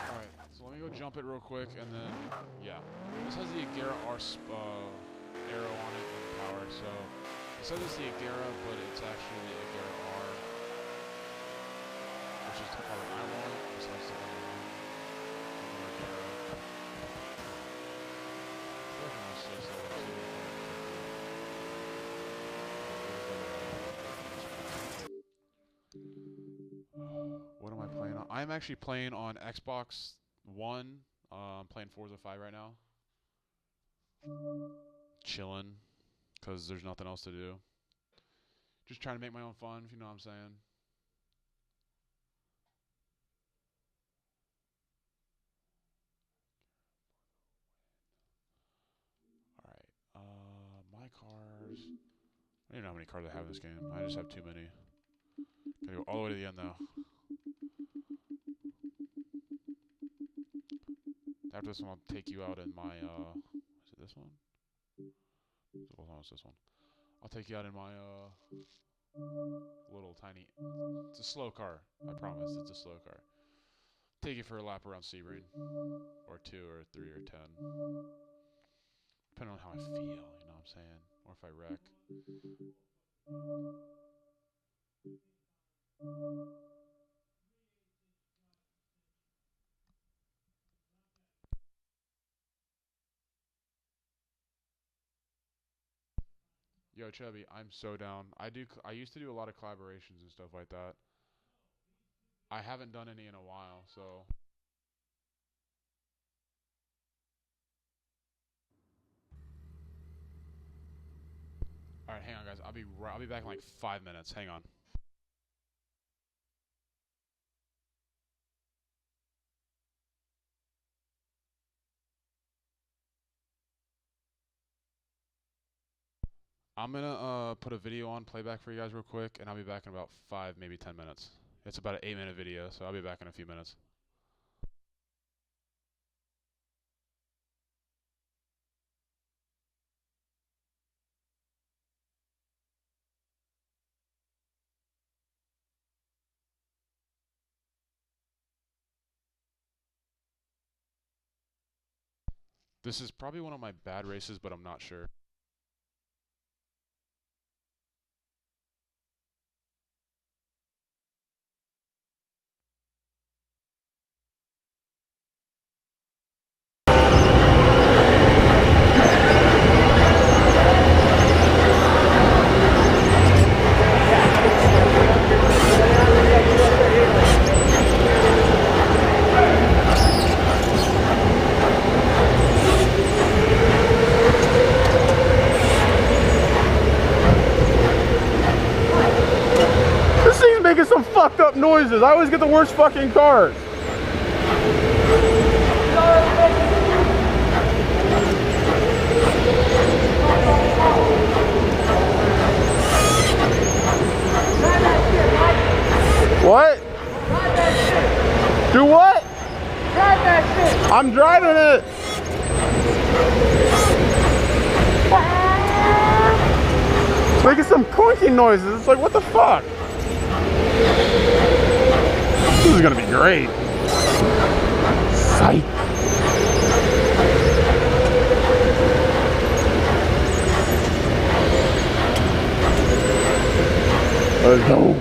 Alright, so let me go jump it real quick and then, yeah. This has the Agera R arrow on it and power, so it says it's the Agera, but it's actually the Agera R, which is the color I want, besides the color I want. Agera. What am I playing on? I'm actually playing on Xbox One. I'm playing Forza 5 right now. Chilling, because there's nothing else to do. Just trying to make my own fun, if you know what I'm saying. Alright, my cars. I don't even know how many cars I have in this game. I just have too many. Gotta go all the way to the end, though. After this one, I'll take you out in my, is it this one? Hold on, it's this one. I'll take you out in my, little tiny, it's a slow car. I promise, it's a slow car. Take you for a lap around Sebring. Or 2, or 3, or 10. Depending on how I feel, you know what I'm saying? Or if I wreck. Yo, Chubby, I'm so down. I used to do a lot of collaborations and stuff like that. I haven't done any in a while, so. All right, hang on, guys. I'll be back in like 5 minutes. Hang on. I'm gonna put a video on playback for you guys real quick, and I'll be back in about 5, maybe 10 minutes. It's about an 8-minute video, so I'll be back in a few minutes. This is probably one of my bad races, but I'm not sure. Making some fucked up noises. I always get the worst fucking cars. What? Do what? Drive that shit. I'm driving it. It's making some clunky noises. It's like, what the fuck? This is gonna be great. Psych. Let's go.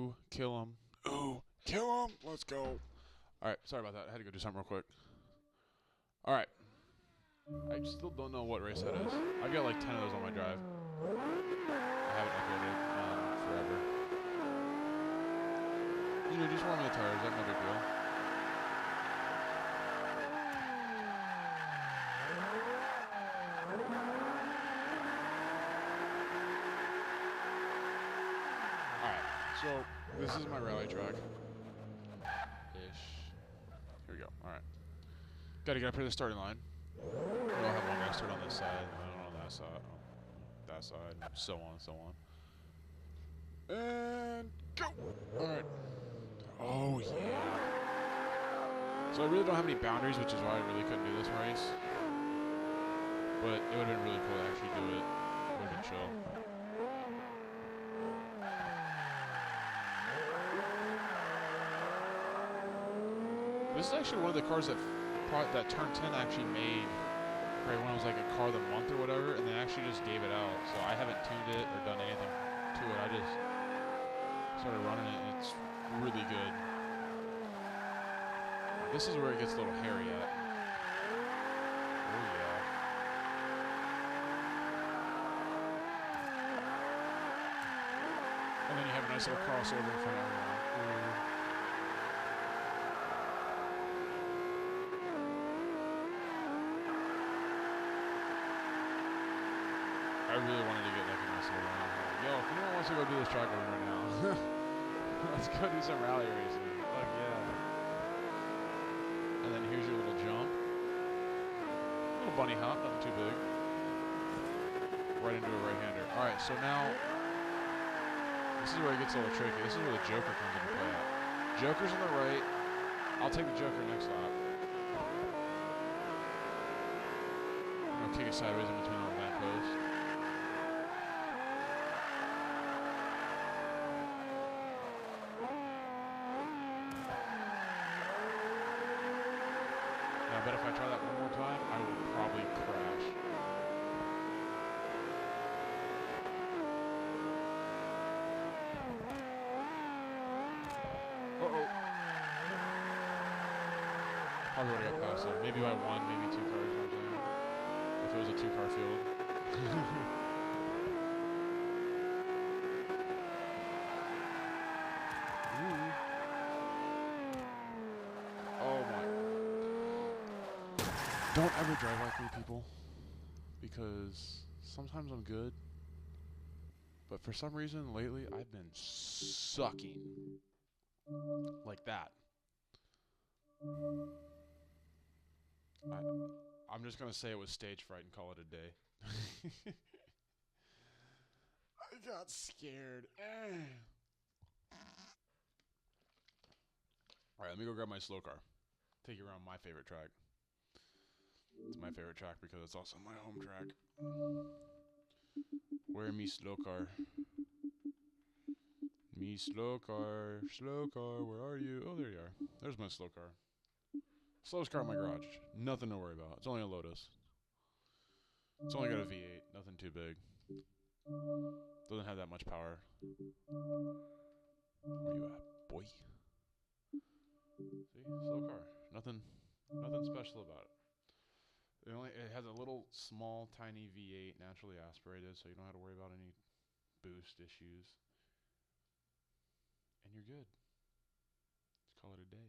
Ooh, kill him. Ooh, kill him. Let's go. All right, sorry about that. I had to go do something real quick. All right. I still don't know what race that is. I've got like 10 of those on my drive. I haven't uploaded forever. You know, just warming the tires. That's no big deal. Alright, so this is my rally track. Ish. Here we go. Alright. Gotta get up here to the starting line. We'll have one guy start on this side, and on that side, so on and so on. And go! Alright. Oh, yeah. So I really don't have any boundaries, which is why I really couldn't do this race. But it would have been really cool to actually do it. It would have been chill. This is actually one of the cars that Turn 10 actually made right when it was like a car of the month or whatever, and they actually just gave it out. So I haven't tuned it or done anything to it. I just started running it, and it's really good. This is where it gets a little hairy at. Oh yeah. And then you have a nice little crossover in front of everyone. I really wanted to get like a nice little round. Yo, if anyone wants to go do this track over right now, let's go do some rally racing. Fuck yeah. And then here's your little jump. Little bunny hop, nothing too big. Right into a right-hander. Alright, so now, this is where it gets a little tricky. This is where the Joker comes into play at. Joker's on the right. I'll take the Joker next lap. I'm going to kick it sideways in between all the back posts. I bet if I try that one more time, I will probably crash. Uh-oh. Probably would have got past that. Maybe by one, maybe two cars, you know what I'm saying? If it was a two-car field. Oh my. Don't ever drive like me, people, because sometimes I'm good, but for some reason lately I've been sucking like that. I'm just gonna say it was stage fright and call it a day. I got scared. Alright, let me go grab my slow car. Take you around my favorite track. It's my favorite track because it's also my home track. Where me slow car? Me slow car, where are you? Oh, there you are. There's my slow car. Slowest car in my garage. Nothing to worry about. It's only a Lotus. It's only got a V8. Nothing too big. Doesn't have that much power. Where you at, boy? See? Slow car. Nothing special about it. It has a little small tiny V8 naturally aspirated, so you don't have to worry about any boost issues. And you're good. Let's call it a day.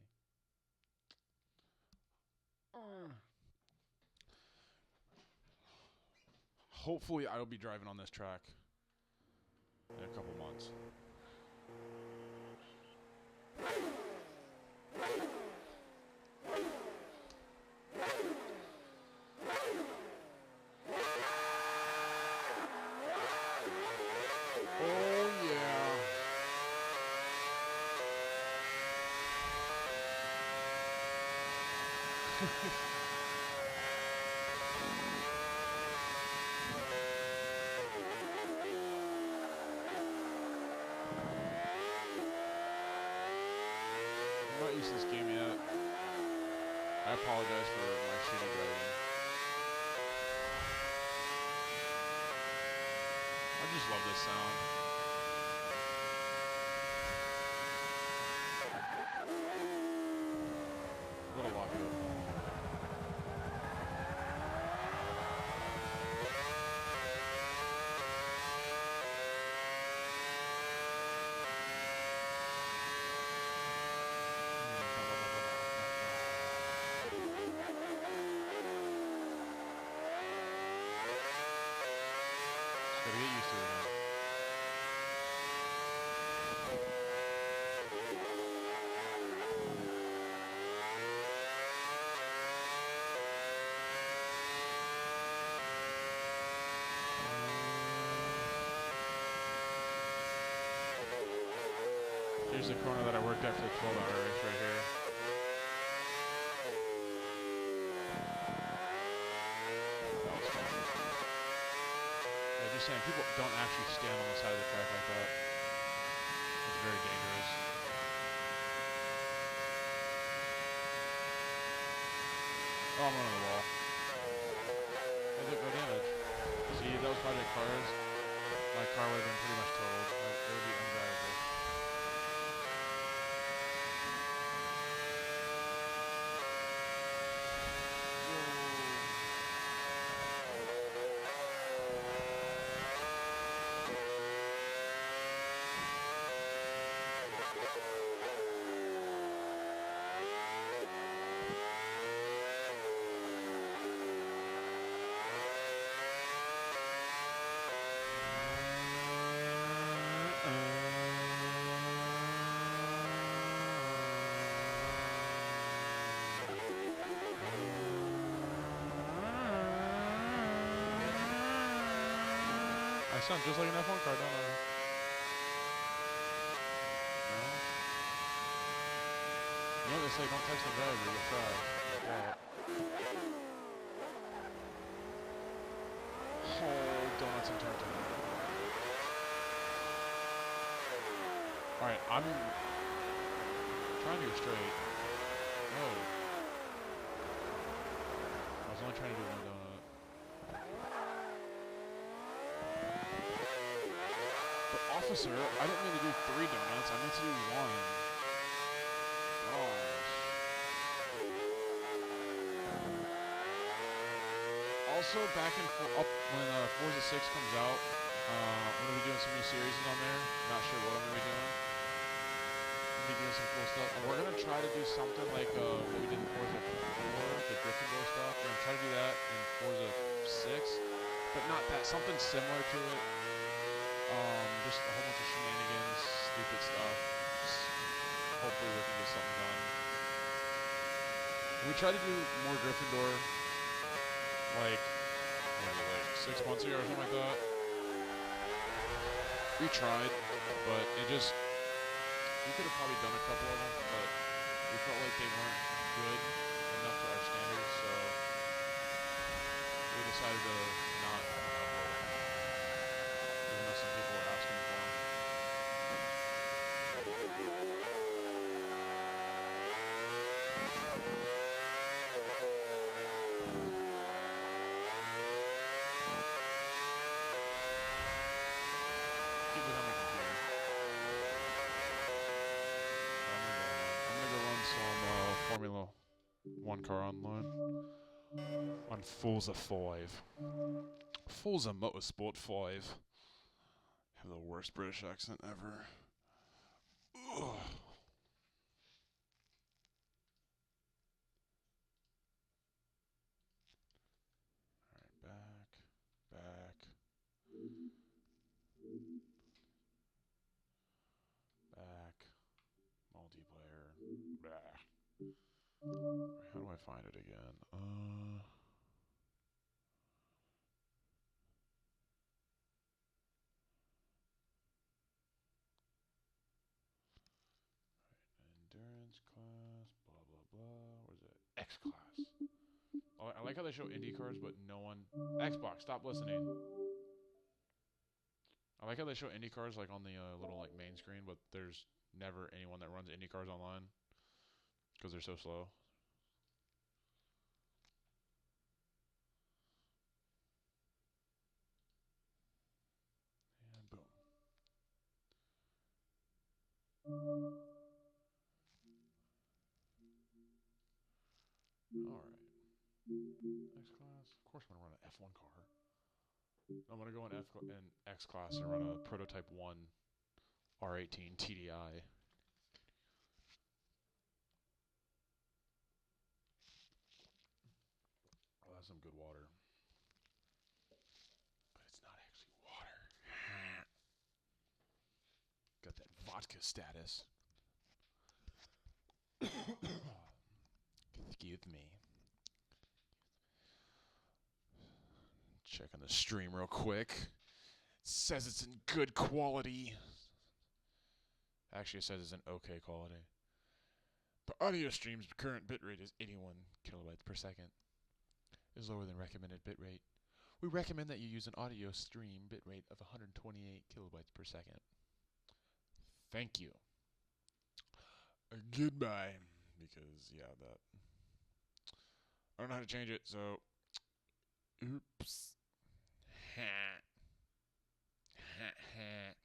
Hopefully I will be driving on this track in a couple months. Oh yeah. I'm not used to this game yet. I apologize for my shitty driving. I just love this sound. Gotta get used to it again. Here's the corner that I worked at for the 12-hour race right here. That was fun. Yeah, just saying, people don't actually stand on the side of the track like that. It's very dangerous. Oh, I'm running the wall. Hey, look, no damage. See, those project cars, my car would have been pretty much totaled. It would be undrivable. I sound just like an F1 car, don't I? No? You know they say don't text the driver, you'll fry. Like that. Oh, donuts and turn. Alright, I'm trying to go straight. Whoa. I was only trying to do one donut. But officer, I didn't mean to do 3 donuts, I meant to do 1. Gosh. Also, back and up when Forza 6 comes out, I'm going to be doing some new series on there. Not sure what I'm going to be doing. I'm going to be doing some cool stuff. And we're going to try to do something like what we did in Forza 4, the Gryffindor stuff. We're going to try to do that in Forza 6, but not that. Something similar to it. Just a whole bunch of shenanigans, stupid stuff. Just hopefully we can get something done. We tried to do more Gryffindor, like 6 months ago or something like that. We tried, but it just, we could have probably done a couple of them, but we felt like they weren't good enough to our standards, so we decided to not upload them, even though some people were asking for them. Keep it on my computer. I'm gonna go run some Formula 1 car online. On Forza 5. Forza Motorsport 5. Have the worst British accent ever. Ugh. Alright, back. Multiplayer. Blah. Alright, how do I find it again? Endurance class, blah blah blah. Where's it? X class. Oh, I like how they show Indy cars, but no one. Xbox, stop listening. I like how they show Indy cars like on the little like main screen, but there's never anyone that runs Indy cars online because they're so slow. And boom. Alright. X class. Of course I'm gonna run an F1 car. I'm gonna go in X class and run a prototype 1 R18 TDI. Oh, that's some good water. But it's not actually water. vodka status. Excuse me. Checking the stream real quick. It says it's in good quality. Actually, it says it's in okay quality. The audio stream's current bitrate is 81 kilobytes per second. Is lower than recommended bitrate. We recommend that you use an audio stream bitrate of 128 kilobytes per second. Thank you. Goodbye. Because, yeah, that... I don't know how to change it, so... Oops. Ha. Ha ha.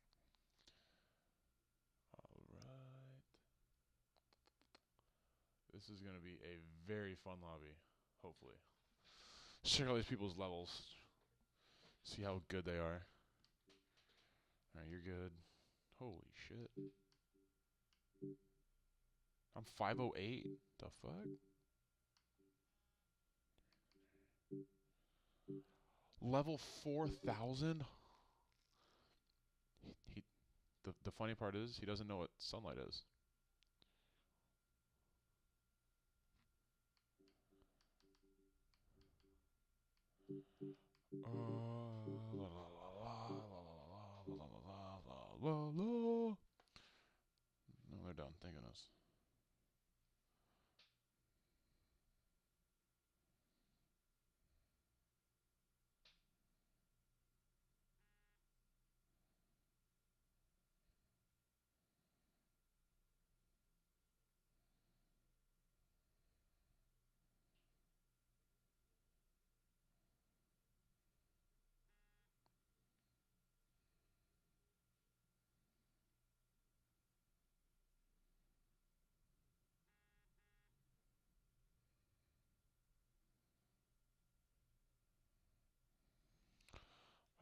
Alright. This is going to be a very fun lobby. Hopefully. Check all these people's levels. See how good they are. Alright, you're good. Holy shit. I'm 508? The fuck? Level 4,000? The funny part is, he doesn't know what sunlight is. No, they're done. Thank goodness.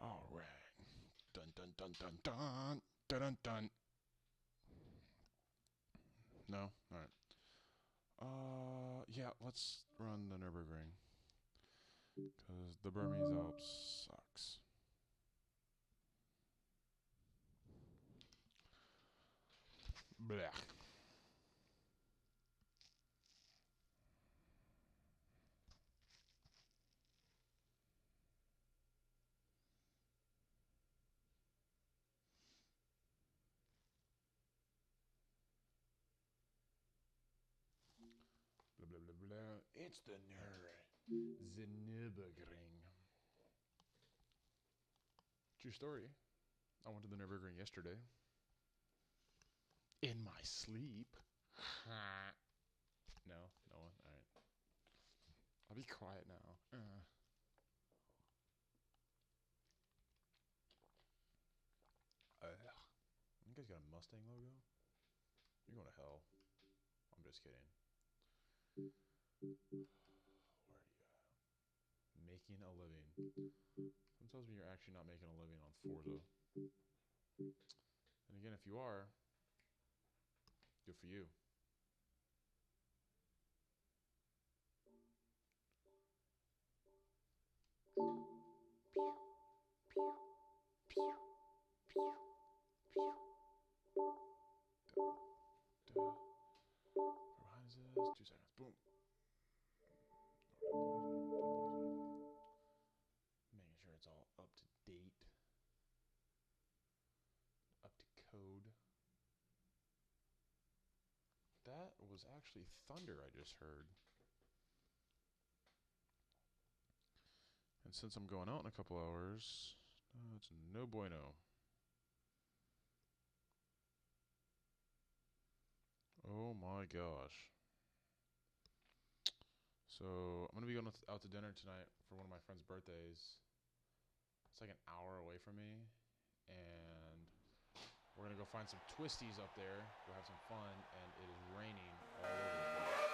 All right. Dun dun dun dun dun dun dun dun. No. All right. Yeah. Let's run the Nürburgring because the Burmese Alps sucks. Blech. Blah blah blah blah. It's the Nürburgring. True story. I went to the Nürburgring yesterday. In my sleep. No, no one. All right. I'll be quiet now. You guys got a Mustang logo? You're going to hell. I'm just kidding. Where are you at? Making a living. Someone tells me you're actually not making a living on Forza. And again, if you are, good for you. Behind us, 2 seconds. Boom. Making sure it's all up to date. Up to code. That was actually thunder I just heard. And since I'm going out in a couple hours, it's no bueno. Oh my gosh. So I'm going to be going out to dinner tonight for one of my friend's birthdays. It's like an hour away from me. And we're going to go find some twisties up there. Go have some fun. And it is raining all over the place.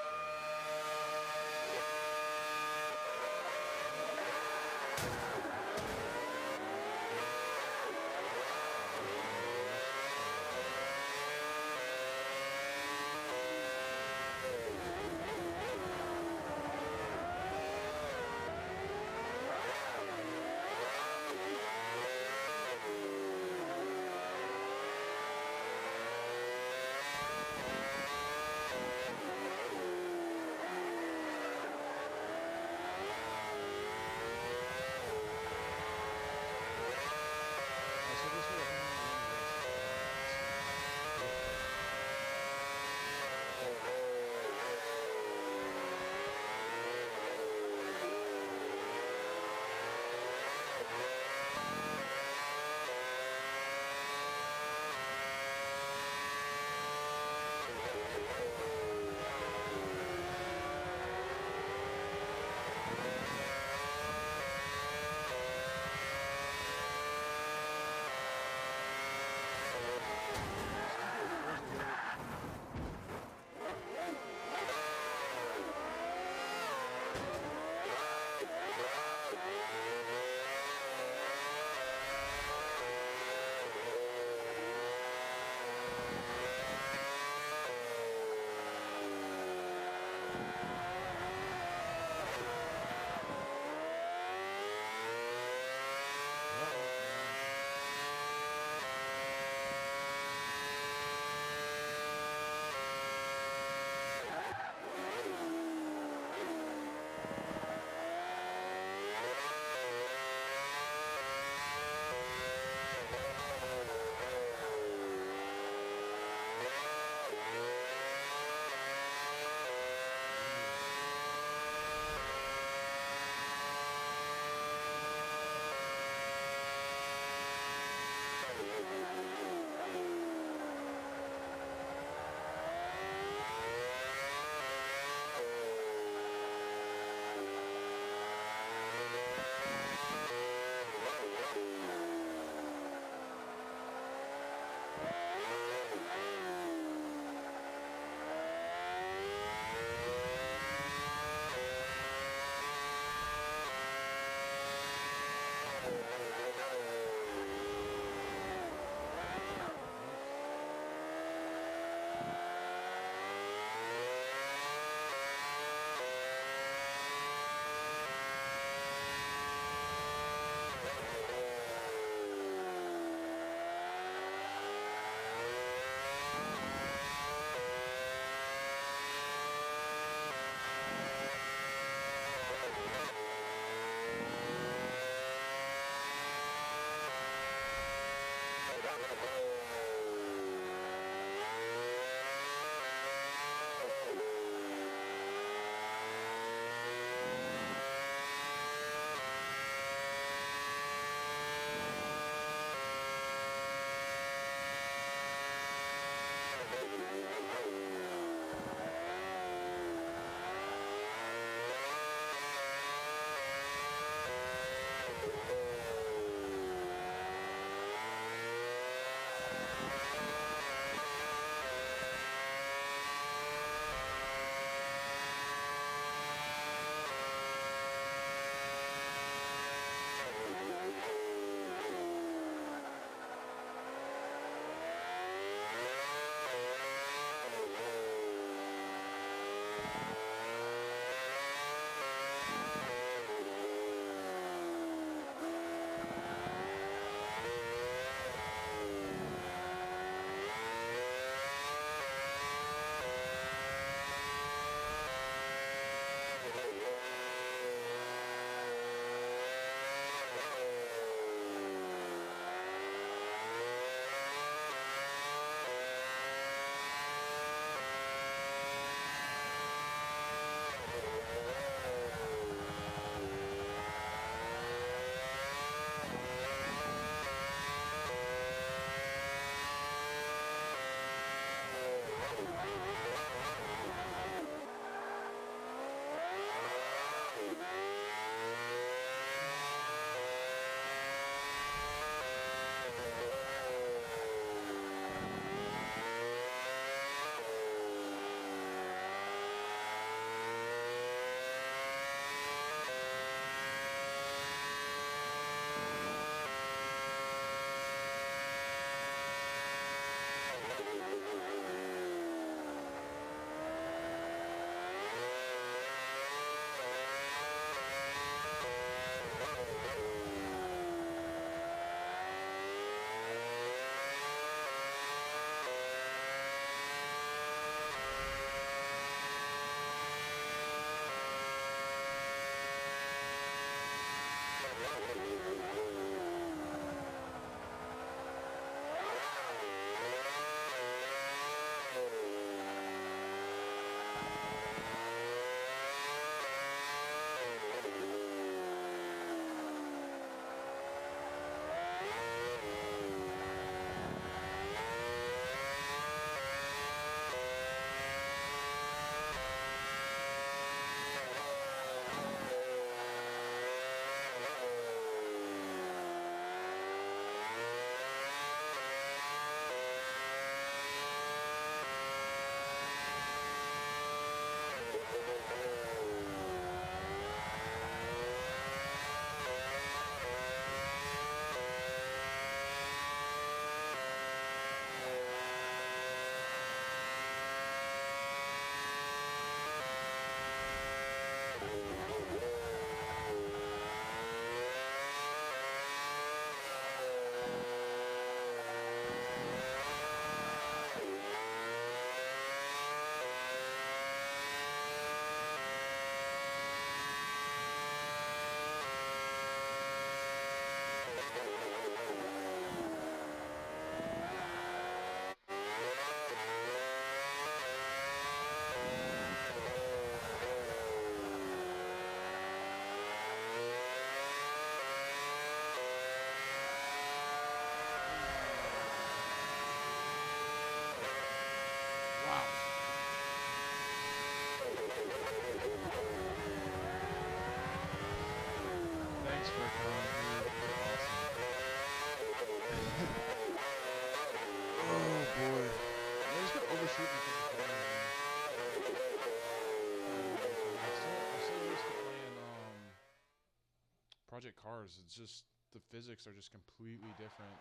cars. It's just the physics are just completely different.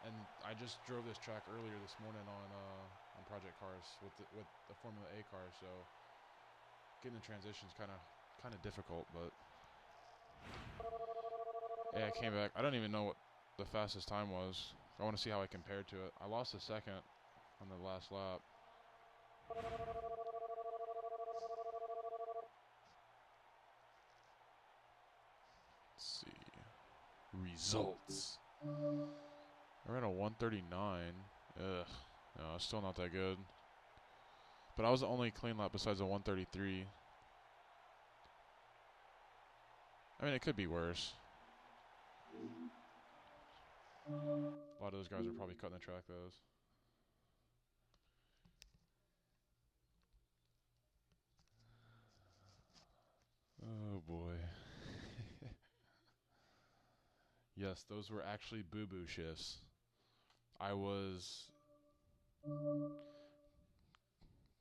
And I just drove this track earlier this morning on Project Cars with the Formula A car, so getting the transitions kind of difficult. But yeah, I came back. I don't even know what the fastest time was. I want to see how I compared to it. I lost a second on the last lap. Let's see. Results. I ran a 139. Ugh. No, it's still not that good. But I was the only clean lap besides a 133. I mean, it could be worse. A lot of those guys are probably cutting the track, those. Oh, boy. Yes, those were actually boo-boo shifts. I was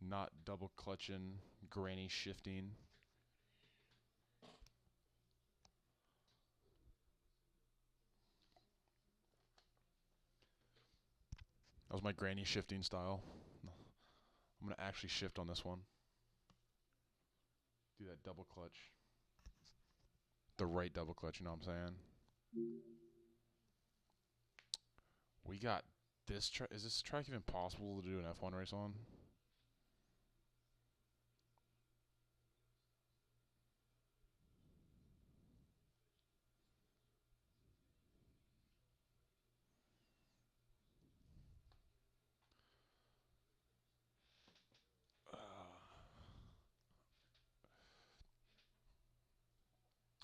not double clutching, granny shifting. That was my granny shifting style. I'm going to actually shift on this one. Do that double clutch. The right double clutch, you know what I'm saying? We got this track. Is this track even possible to do an F1 race on?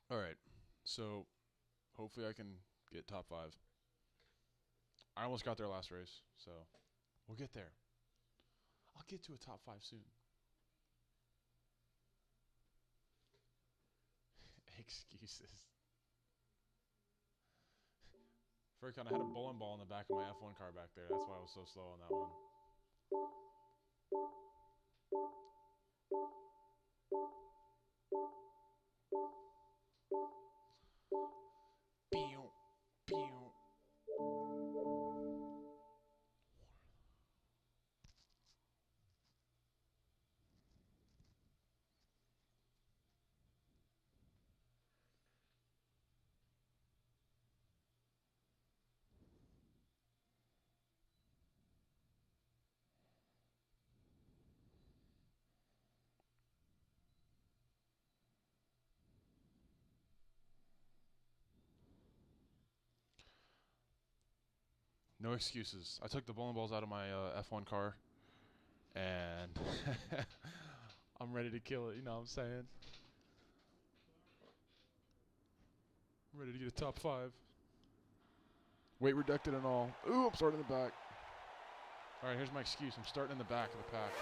All right. So hopefully I can get top 5. I almost got there last race, so we'll get there. I'll get to a top 5 soon. Excuses. Furcon, I had a bowling ball in the back of my F1 car back there. That's why I was so slow on that one. Pew, pew. No excuses. I took the bowling balls out of my F1 car, and I'm ready to kill it. You know what I'm saying? I'm ready to get a top 5. Weight reducted and all. Ooh, I'm starting in the back. All right, here's my excuse. I'm starting in the back of the pack.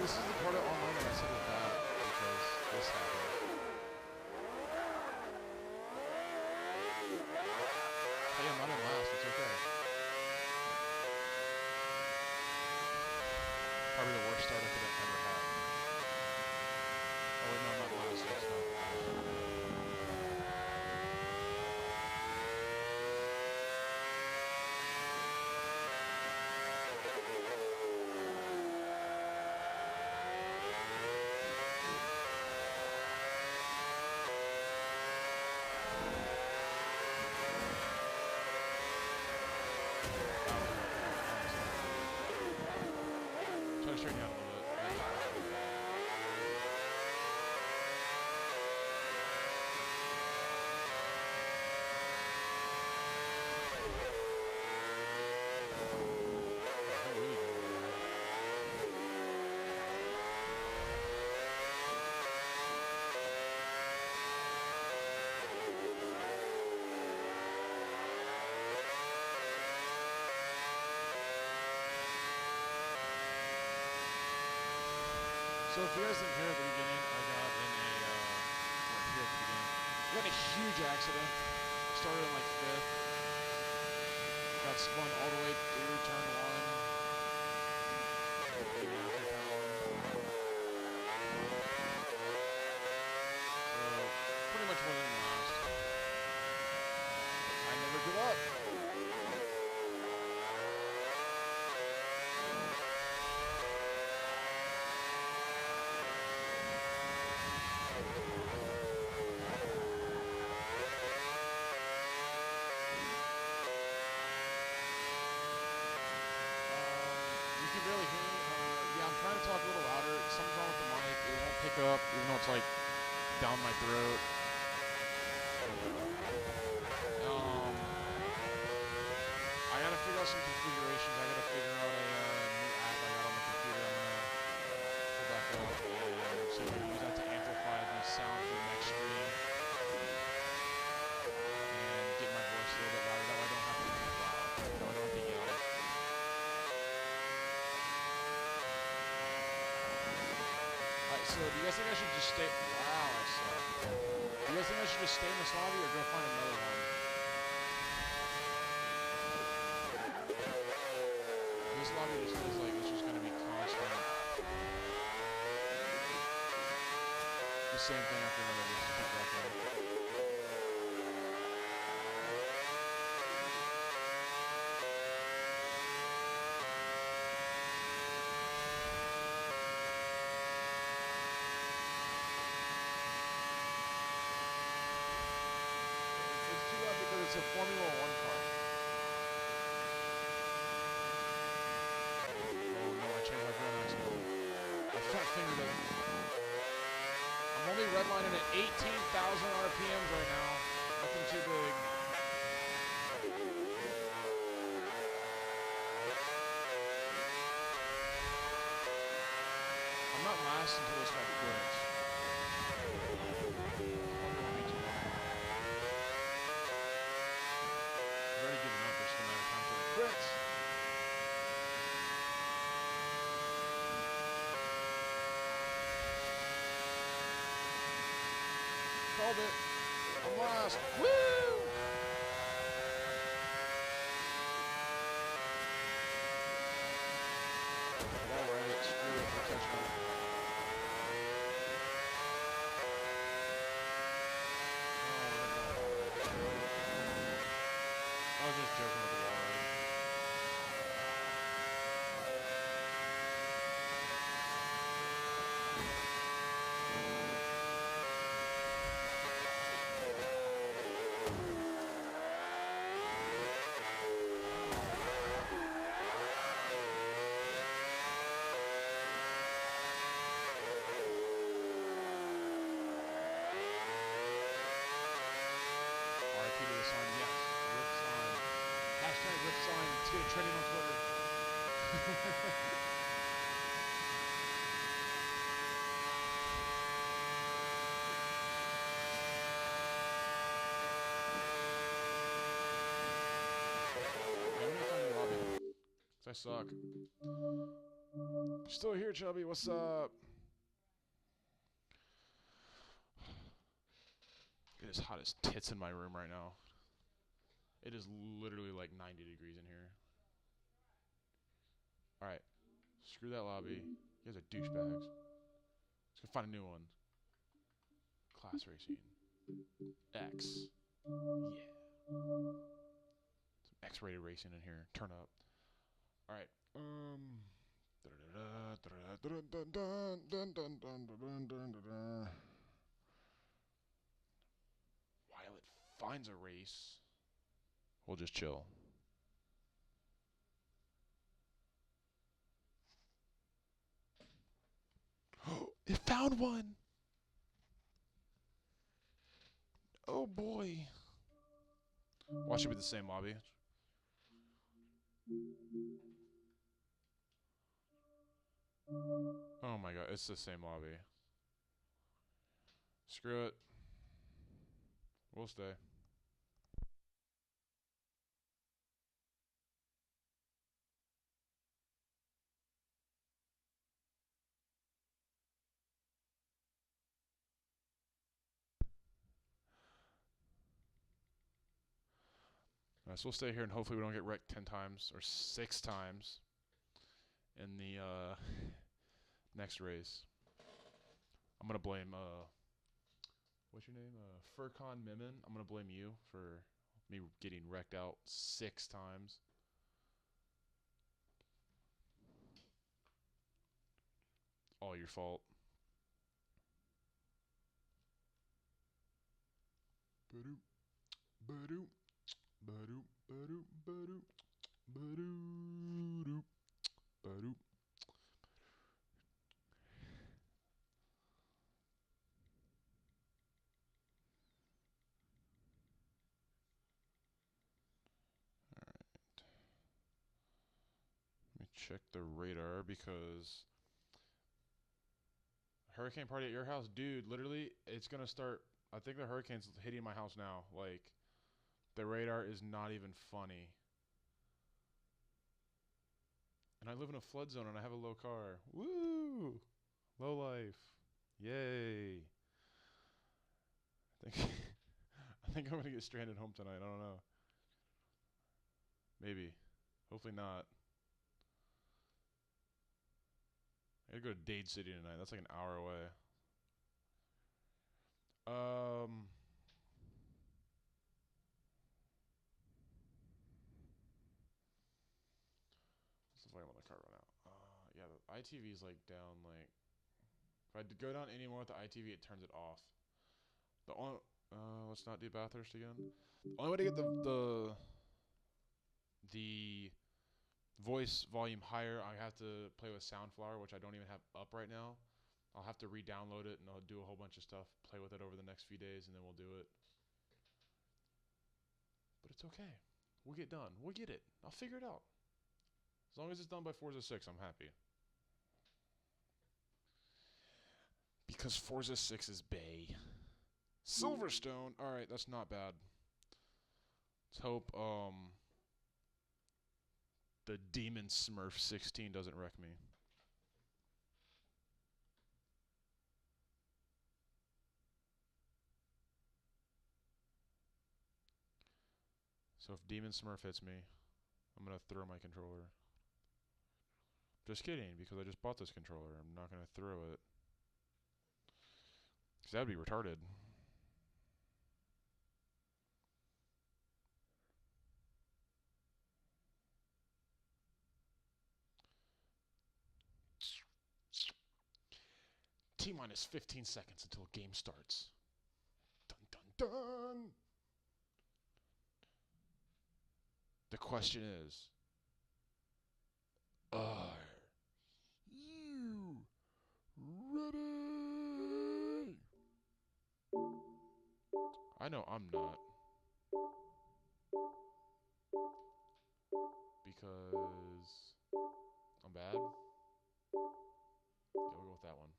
This is the part of online that I said is bad because this happened. Hey, I'm not in last. It's okay. Probably the worst start I could have ever had. Oh, wait, no, I'm not last. So it's not. Try to straighten you out a little bit. So if you guys didn't hear at the beginning, I got in a, or here at the beginning, I got in a huge accident. Started in like 5th. Got spun all the way through turn 1. Even after turn 1. So, pretty much wasn't last. I never give up. You can barely hear me. Yeah, I'm trying to talk a little louder. Something's wrong with the mic. It won't pick up, even though it's like down my throat. I gotta figure out some configurations. I gotta figure out a new app I got on the computer. I'm gonna pull back up and see if I can use that to amplify the sound for the next stream and get my voice a little bit louder. That way I don't have to be loud. That way I don't have to yell. Alright, so do you guys think I should just stay? Wow, I suck. Do you guys think I should just stay in this lobby or go find another one? This lobby just feels like it's just gonna be constant. The same thing after another, just keep rocking. It's too bad because it's a Formula 1 car. Oh no, I changed my phone accidentally. I fat fingered it. I'm only redlining at 18,000 RPMs right now. Nothing too big. I'm not last until this guy quits. I've already given up. There's no matter of time until he quits. Called it. I'm last. Woo! Alright, screw it. We're touching it. I was just joking with the wall already. RIP to the sign, yes. Rip sign. Hashtag rip sign. Let's get it trending on Twitter. Yeah, I'm gonna find a new lobby. 'Cause I suck. Still here, Chubby. What's up? It is hot as tits in my room right now. It is literally like 90 degrees in here. Alright. Screw that lobby. You guys are douchebags. Let's go find a new one. Class racing. X. Yeah. Some X-rated racing in here. Turn up. Alright. While it finds a race, we'll just chill. It found one! Oh boy. Watch it be the same lobby. Oh my god, it's the same lobby. Screw it. We'll stay. Alright, so we'll stay here and hopefully we don't get wrecked 10 times or 6 times in the next race. I'm gonna blame what's your name? Furcon Mimmin. I'm gonna blame you for me getting wrecked out 6 times. All your fault. Ba-doop, ba-doop, ba-doop, ba-doop, ba-doop, ba-doop, ba-doop. Let me check the radar because hurricane party at your house, dude. Literally, it's gonna start. I think the hurricane's hitting my house now. Like, the radar is not even funny. And I live in a flood zone and I have a low car. Woo! Low life. Yay. I think I think I'm gonna get stranded home tonight. I don't know. Maybe. Hopefully not. I gotta go to Dade City tonight. That's like an hour away. Let's see if I let the car run out. Yeah, the ITV is like down. Like, if I go down anymore with the ITV, it turns it off. The only let's not do Bathurst again. The only way to get the voice volume higher, I have to play with Soundflower, which I don't even have up right now. I'll have to re-download it and I'll do a whole bunch of stuff, play with it over the next few days, and then we'll do it. But it's okay. We'll get done. We'll get it. I'll figure it out. As long as it's done by Forza 6, I'm happy. Because Forza 6 is bae. Silverstone. Alright, that's not bad. Let's hope the Demon Smurf 16 doesn't wreck me. So if Demon Smurf hits me, I'm going to throw my controller. Just kidding, because I just bought this controller. I'm not going to throw it. Because that would be retarded. T-minus 15 seconds until game starts. Dun dun dun! The question is, are you ready? I know I'm not. Because I'm bad. Yeah, we'll go with that one.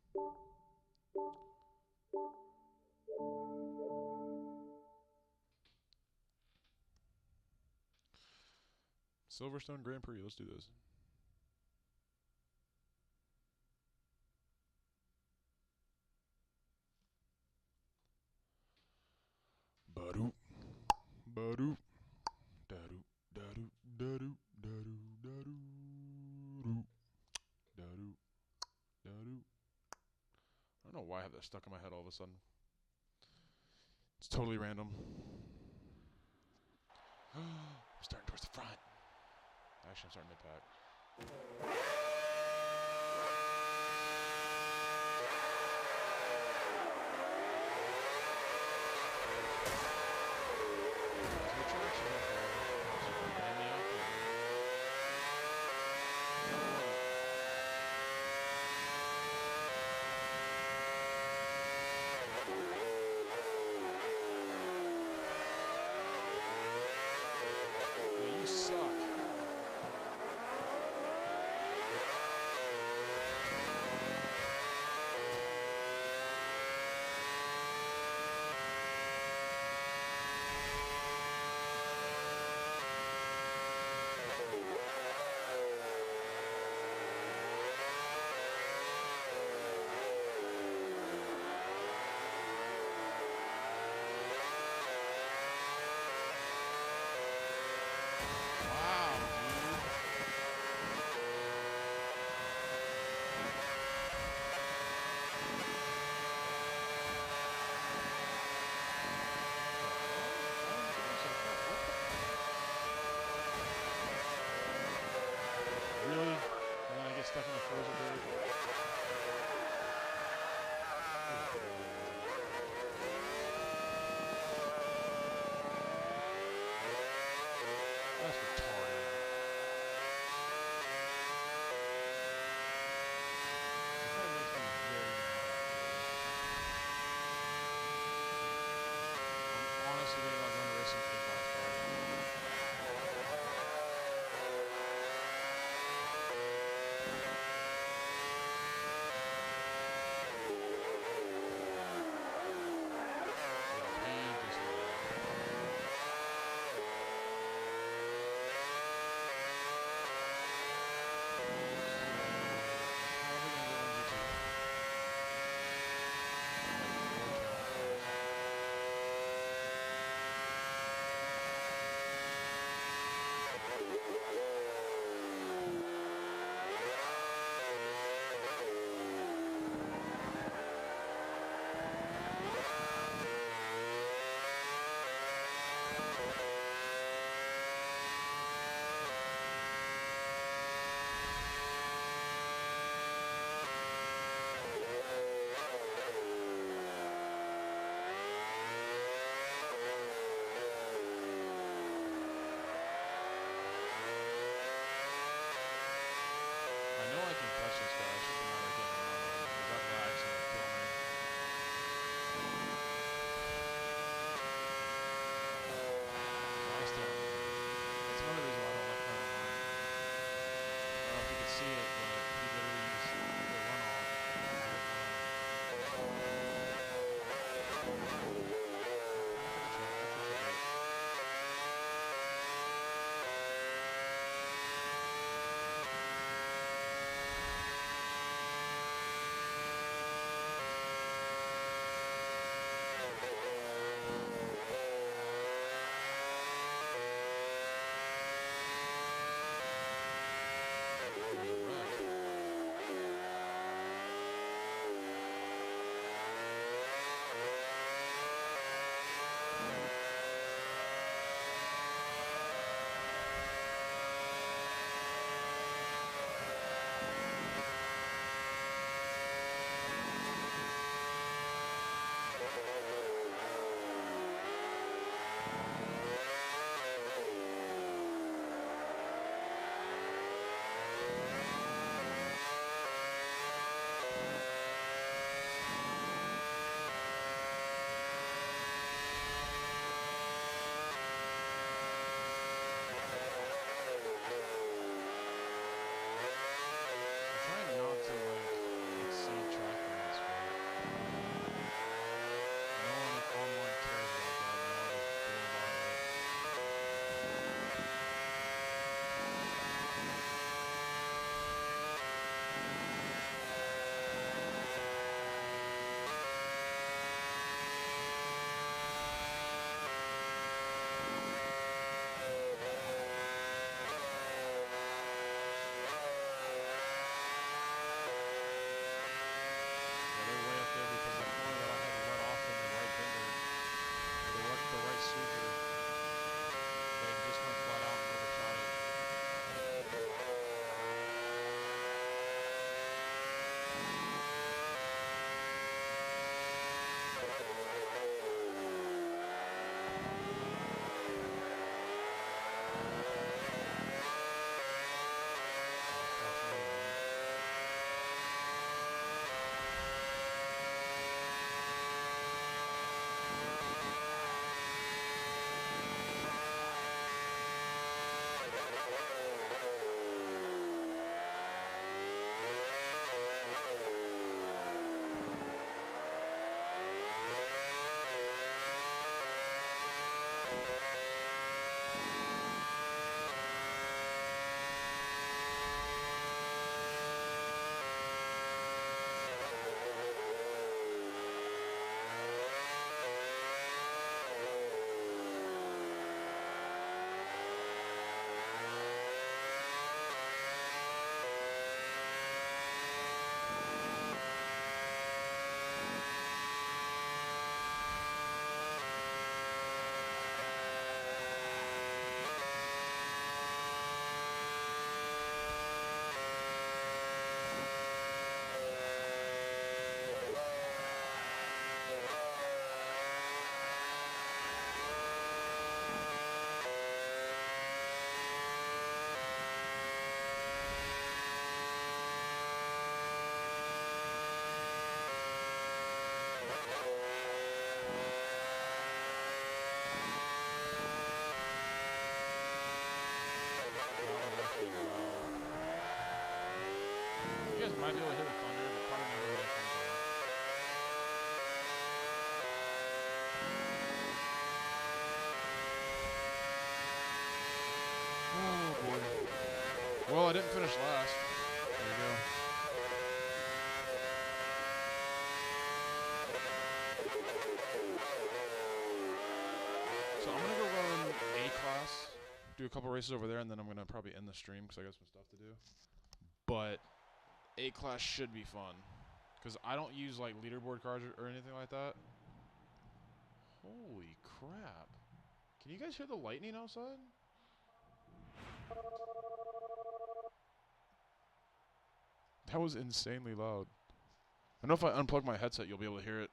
Silverstone Grand Prix, let's do this. Ba-doop, ba-doop, da-doop, da-doop, da-doop, da-doop, da-doop, da-doop, da-doop. I don't know why I have that stuck in my head all of a sudden. It's totally random. I'm starting towards the front. Actually, I'm starting mid-pack. might be able to hit a Thunder, but probably never hit a Forza. Oh boy. Well, I didn't finish last. There you go. So I'm gonna go run A class, do a couple races over there, and then I'm gonna probably end the stream because I got some stuff to do. But A class should be fun because I don't use like leaderboard cards or anything like that. Holy crap! Can you guys hear the lightning outside? That was insanely loud. I know if I unplug my headset, you'll be able to hear it.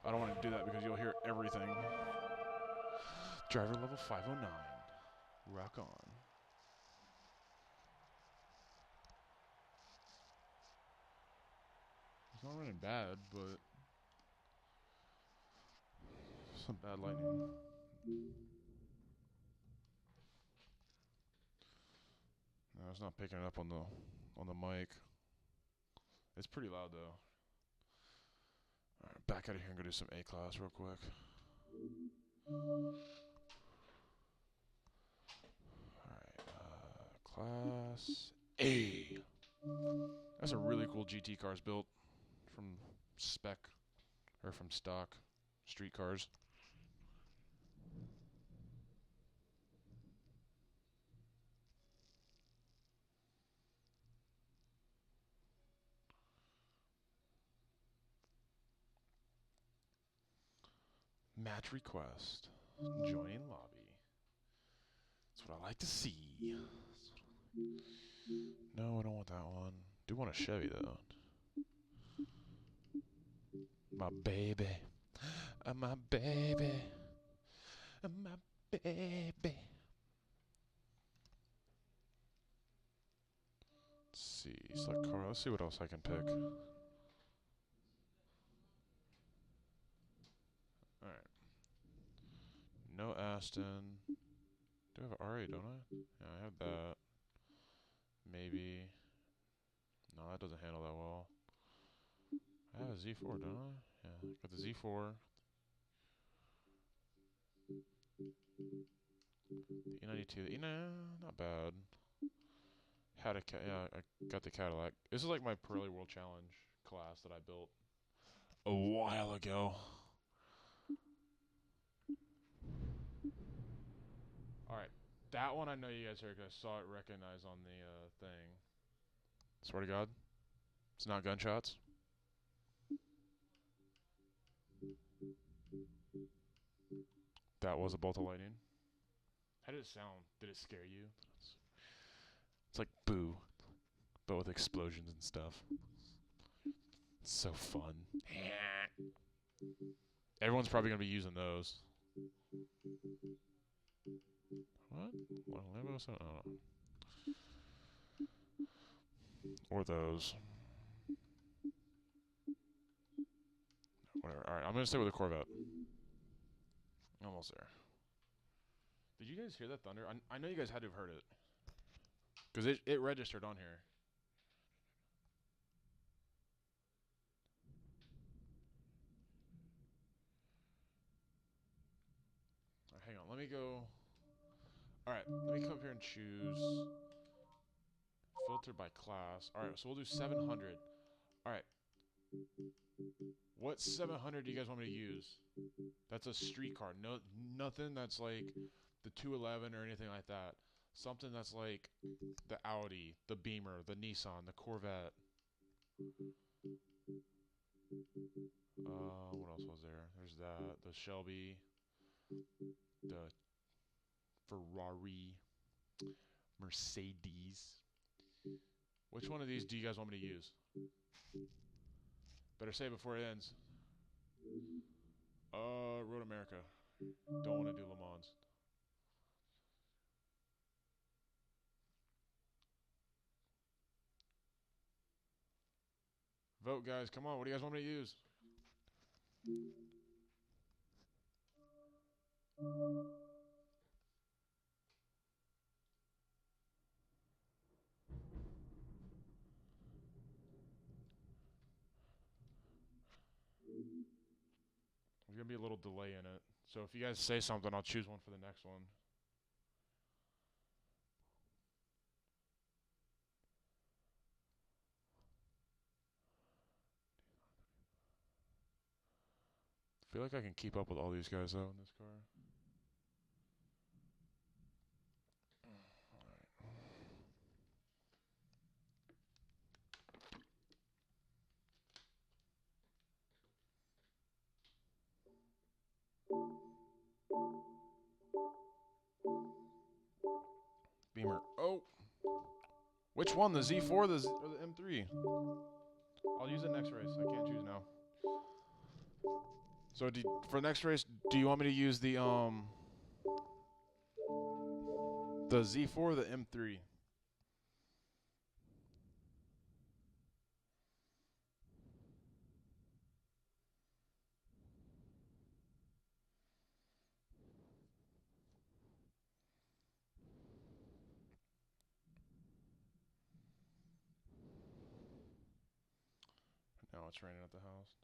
I don't want to do that because you'll hear everything. Driver level 509. Rock on. It's not running bad, but some bad lightning. No, it's not picking it up on the mic. It's pretty loud though. Alright, back out of here and go do some A class real quick. Alright, class A. That's a really cool GT cars built from spec or from stock street cars. Match request. Join lobby. That's what I like to see. No, I don't want that one. Do want a Chevy though. My baby. My baby. My baby. Let's see. Select car. Let's see what else I can pick. Alright. No Aston. Do I have an R8, don't I? Yeah, I have that. Maybe. No, that doesn't handle that well. I have a Z4, don't I? Yeah, got the Z4. The E92. The not bad. Had a yeah, I got the Cadillac. This is like my Pirelli World Challenge class that I built a while ago. Alright, that one I know you guys heard because I saw it recognized on the thing. Swear to God, it's not gunshots. That was a bolt of lightning. How did it sound? Did it scare you? It's like boo, but with explosions and stuff. It's so fun. Everyone's probably gonna be using those. What? Oh. Or those. Whatever. Alright, I'm gonna stay with the Corvette. Almost there. Did you guys hear that thunder? I know you guys had to have heard it. Because it registered on here. Alright, hang on. Let me go. Alright, let me come up here and choose. Filter by class. Alright, so we'll do 700. Alright. What 700 do you guys want me to use? That's a street car. No, nothing that's like the 211 or anything like that. Something that's like the Audi, the Beamer, the Nissan, the Corvette. What else was there? There's that, the Shelby, the Ferrari, Mercedes. Which one of these do you guys want me to use? Better say it before it ends. Road America. Don't want to do Le Mans. Vote, guys. Come on. What do you guys want me to use? gonna be a little delay in it. So if you guys say something, I'll choose one for the next one. I feel like I can keep up with all these guys though in this car. Beamer. Oh! Which one? The Z4 or the M3? I'll use it next race. I can't choose now. So for next race, do you want me to use the Z4 or the M3? Now it's raining at the house.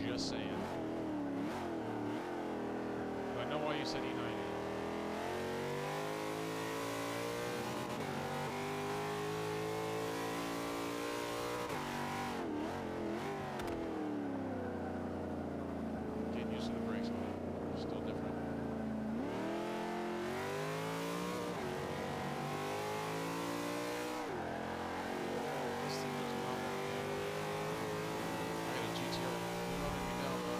Just saying. But I know why you said E90. Getting used to the brakes, but still different. This thing does not want to handle. I got a GTR. You're running me down, bro.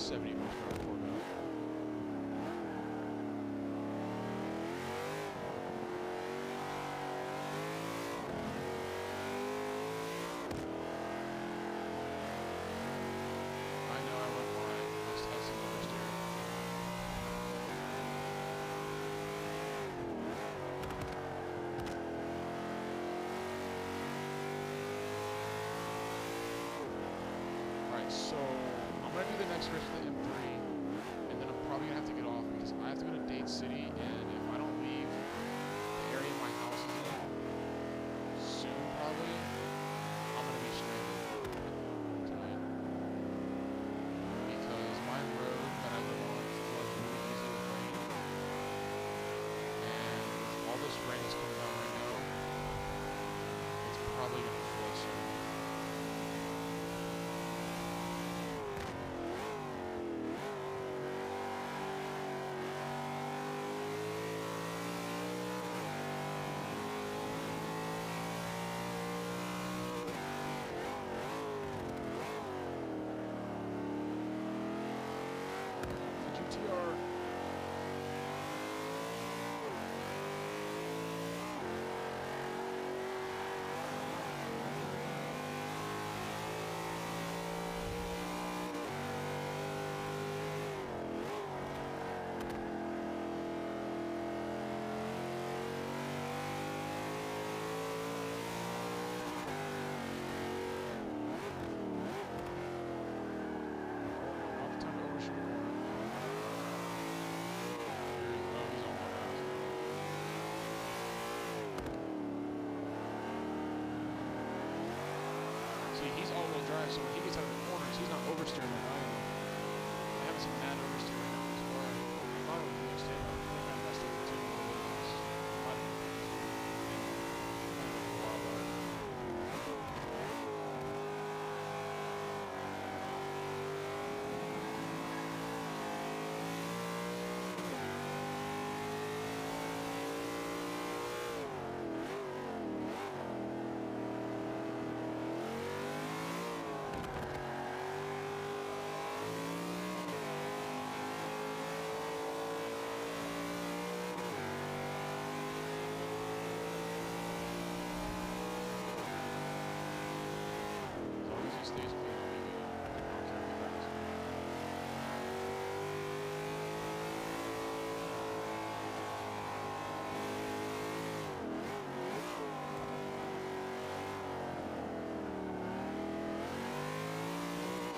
70 horsepower Corvette. I know I went wide. Must have some oversteer. Alright, so I'm gonna do the next race with the M3, and then I'm probably gonna have to get off because I have to go to Dade City, and if I don't leave the area my house is in soon, probably, I'm gonna be stranded tonight. Because my road that I live on floods really easy with rain, and with all this rain that's coming down right now, it's probably gonna flood soon. GTR. Not the time to overshoot a corner. Oh, he's on my ass now. See, he's all-wheel drive, so when he gets out of the corners, he's not oversteering like I am. I haven't seen mad oversteer right now. That's why I thought it was really stable. I think I messed up the two a little bit. Might have been a while back. As long as he stays clean, I'll be good. I don't care if he wrecks.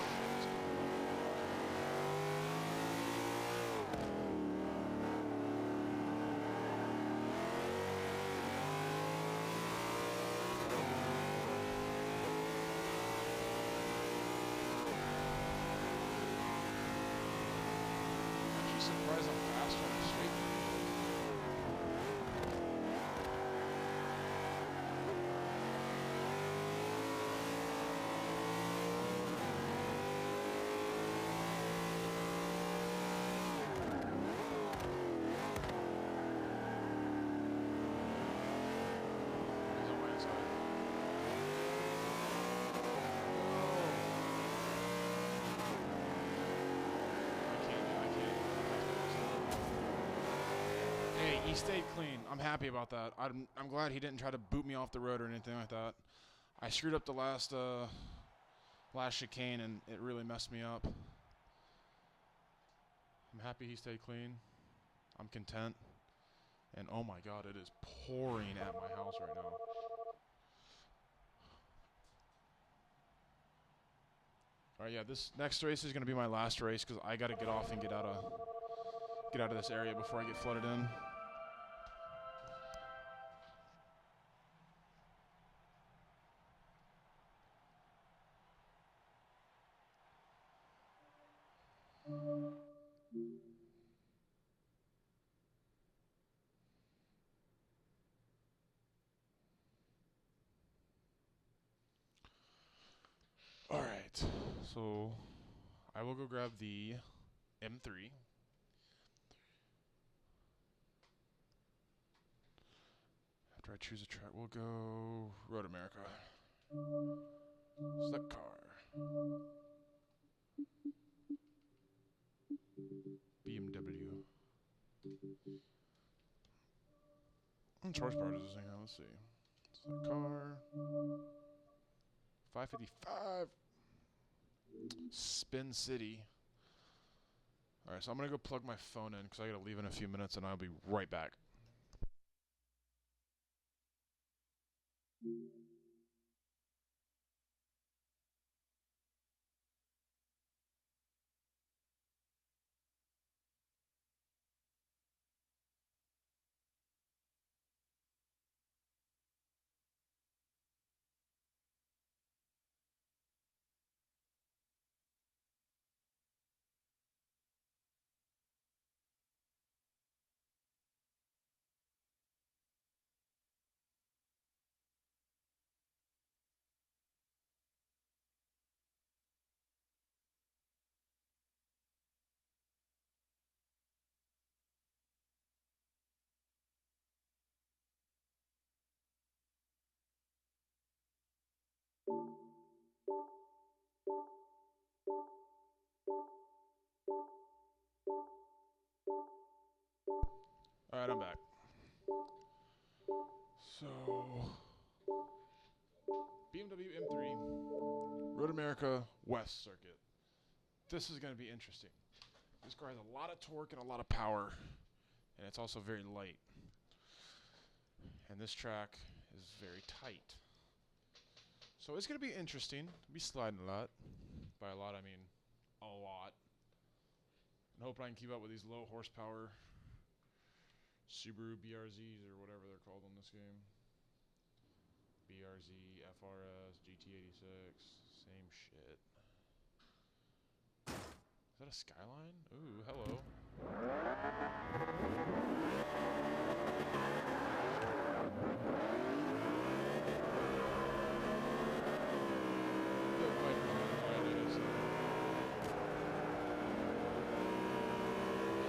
Shit, it's coming up. Actually surprised I'm faster on the straight than usual. He's on my inside. Hey, he stayed clean. I'm happy about that. I'm glad he didn't try to boot me off the road or anything like that. I screwed up the last chicane and it really messed me up. I'm happy he stayed clean. I'm content. And oh my god, it is pouring at my house right now. Alright, yeah, this next race is gonna be my last race because I gotta get off and get out of this area before I get flooded in. Alright, so I will go grab the M3. After I choose a track, we'll go Road America. Select car. How much horsepower does this thing have? Let's see. It's a car. 555. Spin City. Alright, so I'm going to go plug my phone in because I got to leave in a few minutes and I'll be right back. Alright, I'm back. So, BMW M3, Road America West Circuit. This is going to be interesting. This car has a lot of torque and a lot of power, and it's also very light. And this track is very tight. So it's going to be interesting. I'll be sliding a lot. By a lot, I mean a lot. And hope I can keep up with these low horsepower Subaru BRZs or whatever they're called on this game. BRZ, FRS, GT86, same shit. Is that a Skyline? Ooh, hello.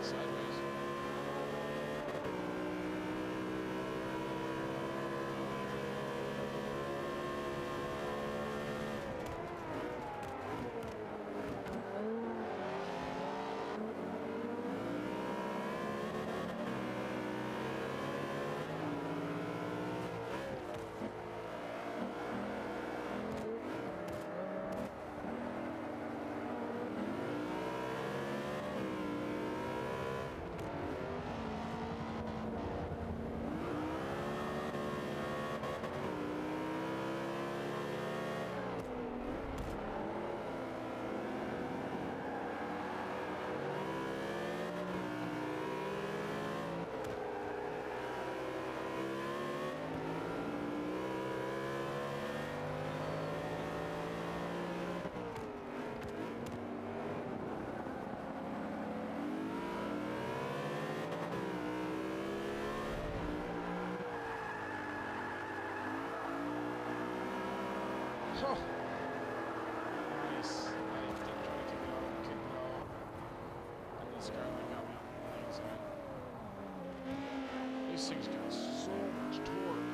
Sideways. Oh. Nice. I did try to kick it off, kick it off. And the Skyline got me on the inside. These things got so much torque.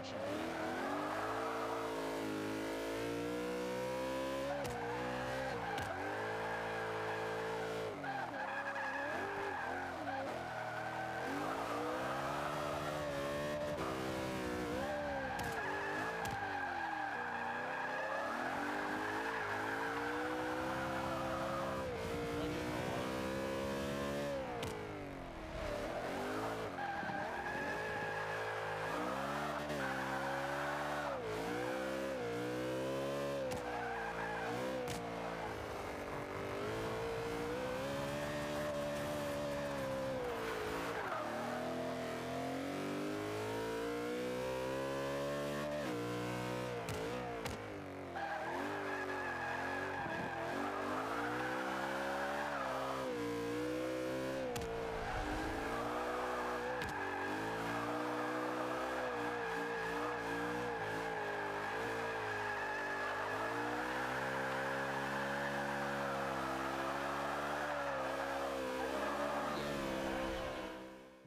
actually really cool.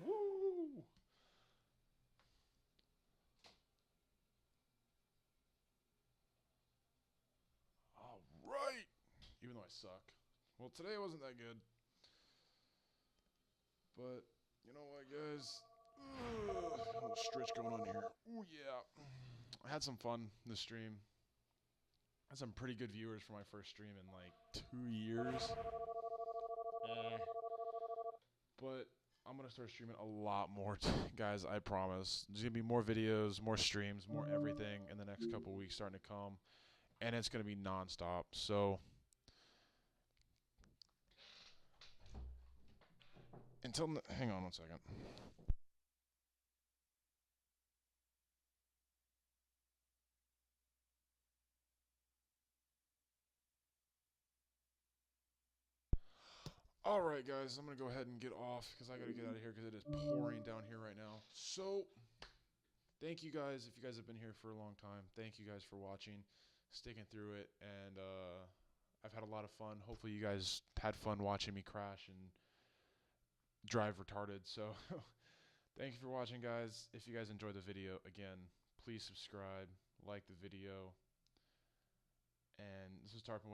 Woo! All right. Even though I suck. Well, today wasn't that good. But, you know what, guys? A little stretch going on here. Ooh, yeah. I had some fun this stream. Had some pretty good viewers for my first stream in like 2 years. But I'm going to start streaming a lot more, guys, I promise. There's going to be more videos, more streams, more everything in the next couple weeks starting to come. And it's going to be nonstop. So hang on one second. All right, guys, I'm going to go ahead and get off because I got to get out of here because it is pouring down here right now. So thank you guys if you guys have been here for a long time. Thank you guys for watching, sticking through it, and I've had a lot of fun. Hopefully you guys had fun watching me crash and drive retarded. So thank you for watching, guys. If you guys enjoyed the video, again, please subscribe, like the video. And this is Tarponboy95.